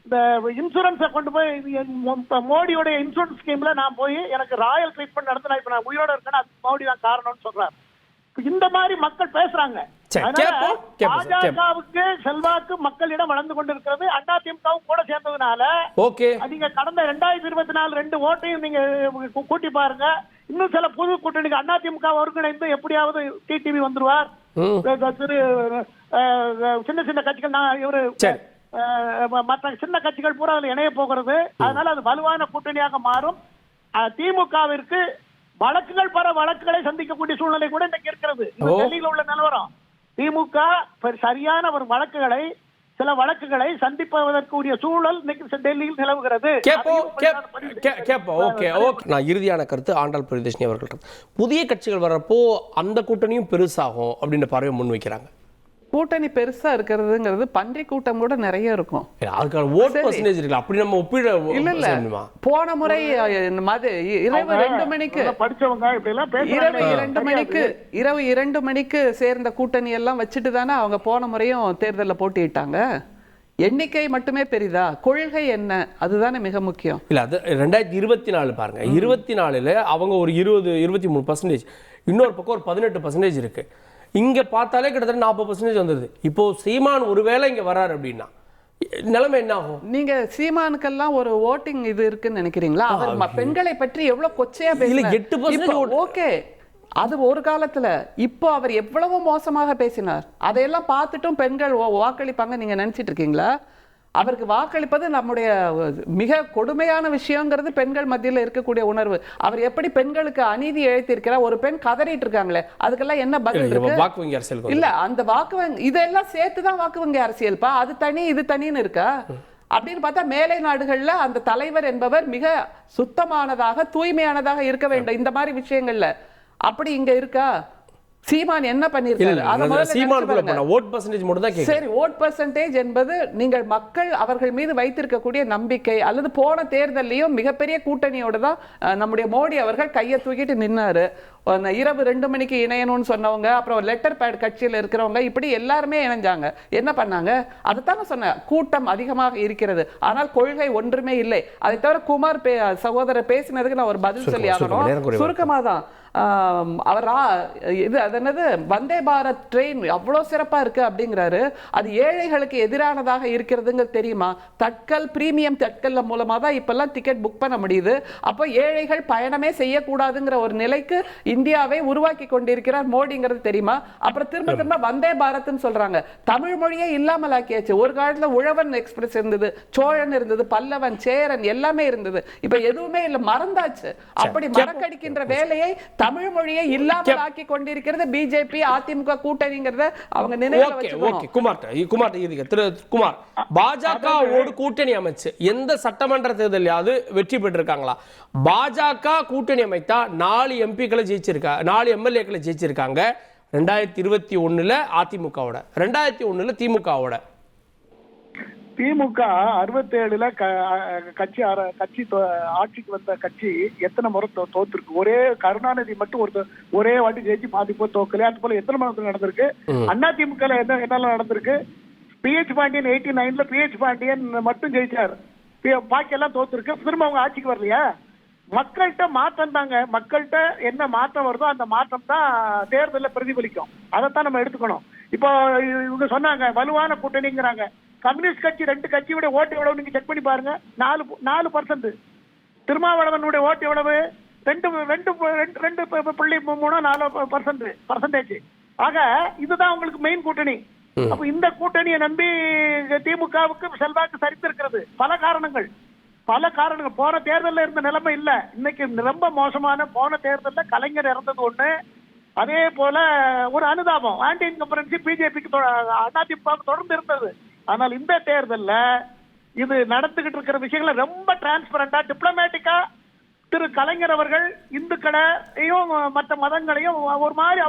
இந்த இன்சூரன்ஸை கொண்டு போய் மோடியோட இன்சூரன்ஸ் ஸ்கீம்ல நான் போய் எனக்கு ராயல் ட்ரீட்மெண்ட் நடந்து நான் இப்ப நான் உயிரோட இருக்கேன், அது மோடி தான் காரணம்னு சொல்றாரு. இந்த மாதிரி மக்கள் பேசுறாங்க. பாஜகவுக்கு செல்வாக்கு மக்களிடம் வளர்ந்து கொண்டிருக்கிறது. அதிமுகவும் கூட சேர்ந்ததுனால நீங்க கடந்த 2024 2 ஓட்டையும் நீங்க கூட்டி பாருங்க. இன்னும் சில புது கூட்டணிக்கு அதிமுக ஒருங்கிணைந்து எப்படியாவது டிடிவி வந்துருவார். சின்ன சின்ன கட்சிகள் இவரு மற்ற சின்ன கட்சிகள் பூரா அதுல இணைய போகிறது. அதனால அது வலுவான கூட்டணியாக மாறும். திமுகவிற்கு வழக்குகள் பல வழக்குகளை சந்திக்கக்கூடிய சூழ்நிலை கூட இன்னைக்கு இருக்கிறது. டெல்லியில் உள்ள நிலவரம் திமுக சரியான ஒரு சில வழக்குகளை சந்திப்பதற்குரிய சூழல் இன்னைக்கு டெல்லியில் நிலவுகிறது. நான் இறுதியான கருத்து ஆண்டாள் பிரியதர்ஷினி அவர்கள், புதிய கட்சிகள் வர்றப்போ அந்த கூட்டணியும் பெருசாகும் அப்படின்ற பார்வையை முன்வைக்கிறாங்க. கூட்டணி பெருசா இருக்கிறதுங்கிறது பன்றி கூட்டம் கூட நிறைய இருக்கும். அதுக்கான ஓட் பர்சன்டேஜ் இருக்குல்ல, அப்படி நம்ம ஒப்பிட இல்ல போன முறை இரவு 2 மணிக்கு படிச்சவங்க இப்படி எல்லாம் இரவு 2 மணிக்கு சேர்ந்த கூட்டணி எல்லாம் வச்சுட்டு தானே அவங்க போன முறையும் தேர்தலில் போட்டிட்டாங்க. எண்ணிக்கை மட்டுமே பெரிதா, கொள்கை என்ன, அதுதானே மிக முக்கியம். இல்ல அது 2024 பாருங்க, 24ல அவங்க ஒரு 23%, இன்னொரு பக்கம் ஒரு 18% இருக்கு. இங்க பார்த்தாலே கிட்டத்தட்ட 40% வந்துருது. இப்போ சீமான் ஒருவேளை இங்க வராரு அப்படின்னா நிலைமை என்ன ஆகும்? நீங்க சீமானுக்கெல்லாம் ஒரு ஓட்டிங் இது இருக்குன்னு நினைக்கிறீங்களா? அவர் பெண்களை பற்றி எவ்வளவு கொச்சையா பேசல. 8% ஓகே, அது ஒரு காலத்துல. இப்போ அவர் எவ்வளவு மோசமாக பேசினார், அதையெல்லாம் பார்த்துட்டும் பெண்கள் வாக்களிப்பாங்க நீங்க நினைச்சிட்டு இருக்கீங்களா? அவருக்கு வாக்களிப்பது நம்முடைய மிக கொடுமையான விஷயங்கிறது பெண்கள் மத்தியில் இருக்கக்கூடிய உணர்வு. அவர் எப்படி பெண்களுக்கு அநீதி இழைத்திருக்கிறார். ஒரு பெண் கதறிட்டு இருக்காங்களே, அதுக்கெல்லாம் என்ன பதில் இருக்கு? இல்ல அந்த வாக்கு வங்கி இதெல்லாம் சேர்த்துதான் வாக்கு வங்கி அரசியல்பா. அது தனி இது தனின்னு இருக்கா? அப்படின்னு பார்த்தா மேலை நாடுகள்ல அந்த தலைவர் என்பவர் மிக சுத்தமானதாக தூய்மையானதாக இருக்க வேண்டும் இந்த மாதிரி விஷயங்கள்ல. அப்படி இங்க இருக்கா? சீமான் என்ன பண்ணிருக்காரு? சரி, ஓட் பர்சன்டேஜ் என்பது நீங்கள் மக்கள் அவர்கள் மீது வைத்திருக்கக்கூடிய நம்பிக்கை, அல்லது போன தேர்தலையும் மிகப்பெரிய கூட்டணியோட தான் நம்முடைய மோடி அவர்கள் கையை தூக்கிட்டு நின்னாரு. இரவு 2 மணிக்கு இணையணும்னு சொன்னவங்க, அப்புறம் லெட்டர் பேட் கட்சியில் இருக்கிறவங்க, இப்படி எல்லாருமே இணைஞ்சாங்க. என்ன பண்ணாங்க? அதைத்தானே சொன்னேன், கூட்டம் அதிகமாக இருக்கிறது, ஆனால் கொள்கை ஒன்றுமே இல்லை. அதை தவிர குமார் சகோதரர் பேசினதுக்கு நான் ஒரு பதில் சொல்லி ஆகணும். சுருக்கமா தான் அவர் இது அதனது வந்தே பாரத் ட்ரெயின் அவ்வளோ சிறப்பா இருக்கு அப்படிங்கிறாரு. அது ஏழைகளுக்கு எதிரானதாக இருக்கிறதுங்க தெரியுமா? தட்கல் பிரீமியம் தட்கல் மூலமா தான் இப்பெல்லாம் டிக்கெட் புக் பண்ண முடியுது. அப்போ ஏழைகள் பயணமே செய்யக்கூடாதுங்கிற ஒரு நிலைக்கு இந்தியாவை உருவாக்கி கொண்டிருக்கிறார் மோடிங்கிறது தெரியுமா? அப்புறம் திரும்ப திரும்ப வந்தே பாரத்னு சொல்றாங்க. தமிழ் மொழியே இல்லாமல் ஆக்கியாச்சு. ஒரு காலத்துல உழவன் எக்ஸ்பிரஸ் இருந்தது, சோழன் இருந்தது, பல்லவன், சேரன் எல்லாமே இருந்தது. இப்ப எதுவுமே இல்லை, மறந்தாச்சு. அப்படி மறக்கடிக்கின்ற வேலையை தமிழ் மொழியை இல்லாமல் ஆக்கி கொண்டிருக்கிறது பிஜேபி அதிமுக கூட்டணிங்கிறத அவங்க நினைவுல வச்சுக்கணும். குமார், பாஜகவோடு கூட்டணி அமைச்சு எந்த சட்டமன்ற தேர்தலையாவது வெற்றி பெற்றிருக்காங்களா? பாஜக கூட்டணி அமைத்தா 4 எம்பிக்களை ஜெயிச்சிருக்கா, 4 எம்எல்ஏக்களை ஜெயிச்சிருக்காங்க. 2021 அதிமுகவோட, 2001 திமுகவோட. திமுக 67ல கட்சி ஆட்சிக்கு வந்த கட்சி எத்தனை முறை தோத்துருக்கு? ஒரே கருணாநிதி மட்டும் ஒரே வாட்டி ஜெயிச்சு பாதி போய் தோக்கல. அது போல எத்தனை முறை நடந்திருக்கு? அண்ணா திமுக என்னெல்லாம் நடந்திருக்கு? PH பாண்டியன் 89ல PH பாண்டியன் மட்டும் ஜெயிச்சார், பாக்கி எல்லாம் தோத்துருக்கு. திரும்ப அவங்க ஆட்சிக்கு வரலையா? மக்கள்கிட்ட மாற்றம் தாங்க. மக்கள்கிட்ட என்ன மாற்றம் வருதோ அந்த மாற்றம் தான் தேர்தலில் பிரதிபலிக்கும். அதைத்தான் நம்ம எடுத்துக்கணும். இப்போ இவங்க சொன்னாங்க வலுவான கூட்டணிங்கிறாங்க. கம்யூனிஸ்ட் கட்சி 2 கட்சியோட ஓட்டு எவ்வளவு நீங்க செக் பண்ணி பாருங்க. 4%. திருமாவளவனுடைய ஓட்டு எவ்வளவு? 2.3-4% ஆக இதுதான் உங்களுக்கு மெயின் கூட்டணி. அப்ப இந்த கூட்டணியை நம்பி திமுகவுக்கு செல்வாக்கு சரித்திருக்கிறது. பல காரணங்கள். போன தேர்தலில் இருந்த நிலைமை இல்ல, இன்னைக்கு ரொம்ப மோசமான. போன தேர்தலில் கலைஞர் இறந்தது ஒண்ணு, அதே போல ஒரு அனுதாபம் ஆன்டி இன்கம்பரன்சி பிஜேபிக்கு அதிமுகவுக்கு தொடர்ந்து இருந்தது. ஆனால் இந்த தேர்தல்ல இது நடந்துகிட்டு இருக்கிற விஷயங்களை ரொம்ப டிரான்ஸ்பரண்டா டிப்ளமேட்டிக்கா திரு கலைஞர் அவர்கள் இந்துக்களையும் மற்ற மதங்களையும் ஒரு மாதிரி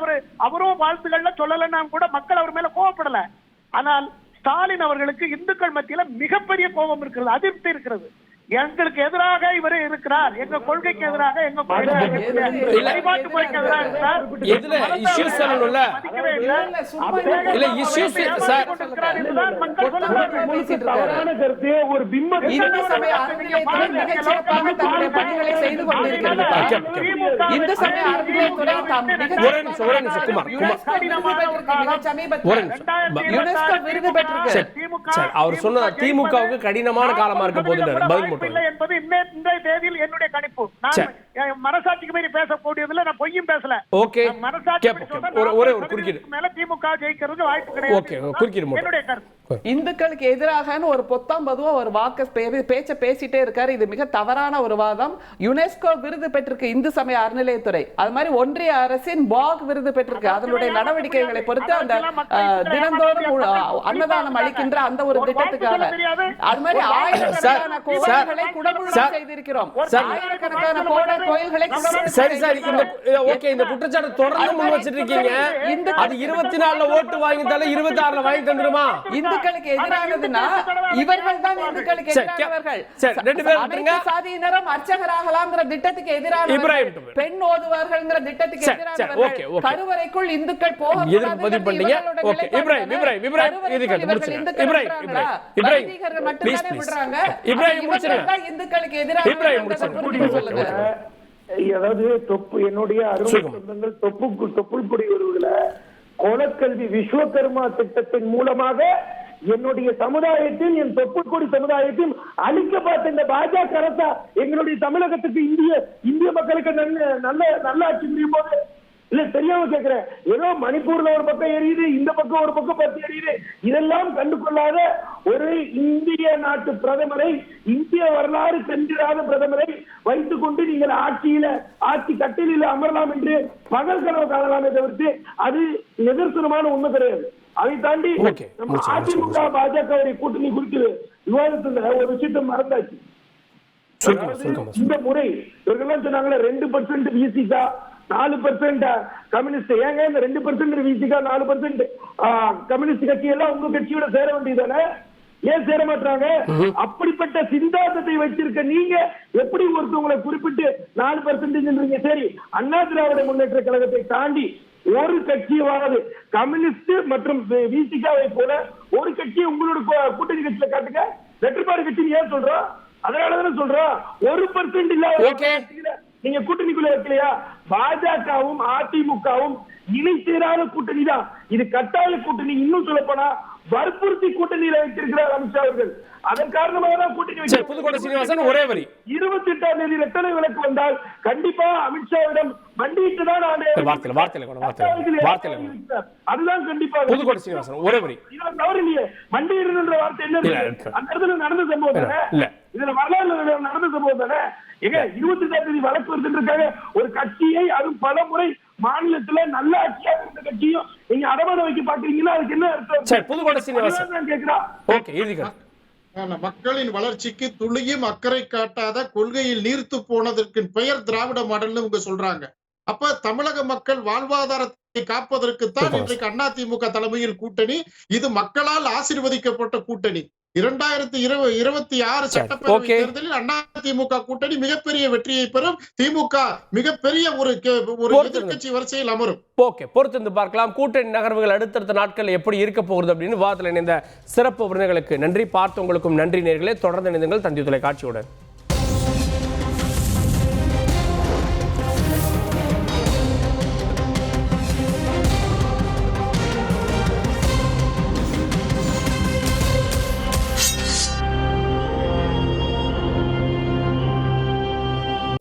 அவரும் வாழ்த்துக்கள்ல சொல்லலைன்னா கூட மக்கள் அவர் மேல கோவப்படல. ஆனால் ஸ்டாலின் அவர்களுக்கு இந்துக்கள் மத்தியில மிகப்பெரிய கோபம் இருக்கிறது, அதிருப்தி இருக்கிறது. எங்களுக்கு எதிராக இவர் இருக்கிறார், எங்க கொள்கைக்கு எதிராக, எங்க வழிபாட்டு முறைக்கு எதிராக இருக்கிறார். அவர் சொன்ன திமுகவுக்கு கடினமான காலமா இருக்க போது என்பது இன்றைய தேதியில் என்னுடைய கணிப்பு. நான் மனசாட்சிக்கு மீறி பேசக்கூடியதுல நான் பொய்யும் பேசல. ஓகே, மனசாட்சி ஒரே ஒரு குறுக்கீடு மேல திமுக ஜெயிக்கிறது வாய்ப்பு கிடையாது. ஓகே, குறுக்கீடு என்னுடைய கருத்து. இந்துக்களுக்கு எதிராக ஒரு பொத்தாம் பொதுவா ஒரு பேச்ச பேசிட்டே இருக்காரு. இது மிக தவறான ஒரு வாதம். யுனெஸ்கோ விருது பெற்றிருக்கு இந்து சமய அறநிலையத்துறை, அது மாதிரி ஒன்றிய அரசின் பாக் விருது பெற்றிருக்கு. அதனுடைய நடவடிக்கைகளை பொறுத்து அந்த தினந்தோறும் அன்னதானம் அளிக்கின்ற அந்த ஒரு திட்டத்துக்காக அது மாதிரி ஆயிரக்கணக்கான கோயில்களை குடமுழுக்கு செய்திருக்கிறோம். ஆயிரக்கணக்கான கோயில்களை சரி சார், இந்த குற்றச்சாட்டு தொடர்ந்து முன் வச்சிட்டு இருக்கீங்க. அது 24 ஓட்டு வாங்கிட்டால 26 வாங்கி தந்துருமா? இந்துக்களுக்கு எதிரானதுன்னா இவர்கள் தான் இந்துக்களுக்கு எதிரானவர்கள். அனைத்து சாதியினரும் அர்ச்சகராகலாம்ங்கிற திட்டத்துக்கு எதிரானவர்கள், பெண் ஓதுவார்கள்ங்கிற திட்டத்துக்கு எதிரானவர்கள், கருவறைக்குள் இந்துக்கள் போகக்கூடாது. இந்துக்களுக்கு எதிராக அதாவது என்னுடைய அருமை சொந்தங்கள் தொப்புள் குடி உறவுகளை கோலக்கல்வி விஸ்வகர்மா திட்டத்தின் மூலமாக என்னுடைய சமுதாயத்தில், என் தொப்புள்கொடி சமுதாயத்தில் அளிக்க பார்த்த இந்த பாஜக அரசா எங்களுடைய தமிழகத்துக்கு இந்திய மக்களுக்கு நல்ல ஆட்சி புரியும் போது இல்ல தெரியாம கேட்கிறேன். ஏதோ மணிப்பூர்ல ஒரு பக்கம் எரியுது, இந்த பக்கம் ஒரு பக்கம் பத்தி எரியுது. இதெல்லாம் கண்டு கொள்ளாத ஒரு இந்திய நாட்டு பிரதமரை, இந்திய வரலாறு சென்றிராத பிரதமரை வைத்துக் கொண்டு நீங்கள் ஆட்சி கட்டிலில் அமரலாம் என்று பகல் கனவு காணலாமே தவிர்த்து அது நிதர்சனமான உண்மை கிடையாது. அதை தாண்டி அதிமுக பாஜக கூட்டணி குறித்து விவாதத்துல ஒரு விஷயத்தை மறந்தாச்சு. இந்த முறை இவர்கள் சொன்னாங்களே 2% விசிகா 4% கம்யூனிஸ்ட். ஏங்க இந்த 2% விசிகா 4% கம்யூனிஸ்ட் கட்சி எல்லாம் உங்க கட்சியோட சேர வேண்டியதானே? ஏன் சேர மாட்டாங்க? அப்படிப்பட்ட சித்தாந்தத்தை வச்சிருக்க நீங்க எப்படி ஒருத்தவங்களை குறிப்பிட்டு 4%? சரி, அண்ணா திராவிட முன்னேற்ற கழகத்தை தாண்டி ஒரு கட்சியாவது கம்யூனிஸ்ட் மற்றும் விசிகாவை போல ஒரு கட்சி உங்களோட கூட்டணி கட்சியில காட்டுங்க. வெற்றிப்பாடு கட்சி ஏன் சொல்றோம்? அதனாலதானே சொல்றோம் 1% இல்லாத நீங்க கூட்டணிக்குள்ள இருக்கலையா? பாஜகவும் அதிமுகவும் இணை சேராத கூட்டணி தான் இது. கட்டாய கூட்டணி. இன்னும் சொல்ல போனா வற்புறுத்தி கூட்டணியில வைத்திருக்கிறார் அமித்ஷா அவர்கள். அதன் காரணமாக தான் கூட்டணி வைக்கிறார். ஒரே வரி 28ஆம் தேதி இரட்டலை விலக்கு வந்தால் கண்டிப்பா அமித்ஷாவிடம் மண்டியிட்டு தான் அதுதான் கண்டிப்பா ஒரே வரி. தவறு இல்லையே, மண்டியிடுன்ற வார்த்தை என்ன? அந்த இடத்துல நடந்த சம்பவம் தானே, இதுல வரலாறு நடந்த சம்பவம் தானே. ஏங்க 28ஆம் தேதி வழக்கு வருதுன்றதுக்காக ஒரு கட்சியை, அதுவும் பல முறை மாநிலத்துல நல்ல ஆட்சியாக இருந்த கட்சியும் நீங்க அடமான வைக்க பாக்குறீங்களா? அதுக்கு என்ன அர்த்தம் கேட்கிறா? மக்களின் வளர்ச்சிக்கு துளியும் அக்கறை காட்டாத கொள்கையில் நீர்த்து போனதற்கு பெயர் திராவிட மாடல்னு இவங்க சொல்றாங்க. அப்ப தமிழக மக்கள் வாழ்வாதாரத்தை காப்பதற்குத்தான் இன்றைக்கு அதிமுக தலைமையில் கூட்டணி. இது மக்களால் ஆசீர்வதிக்கப்பட்ட கூட்டணி. 2026 சட்டப்பேரவை தேர்தலில் அதிமுக கூட்டணி மிகப்பெரிய வெற்றியை பெறும். திமுக மிகப்பெரிய ஒரு எதிர்க்கட்சி வரிசையில் அமரும். பொறுத்திருந்து பார்க்கலாம். கூட்டணி நகர்வுகள் அடுத்தடுத்த நாட்கள் எப்படி இருக்க போகுது அப்படின்னு விவாதத்தில் இணைந்த சிறப்பு விருந்தினர்களுக்கு நன்றி. பார்த்தவங்களுக்கும் நன்றி நேயர்களே. தொடர்ந்து இணைந்தீர்கள் தந்தி தொலைக்காட்சியுடன்.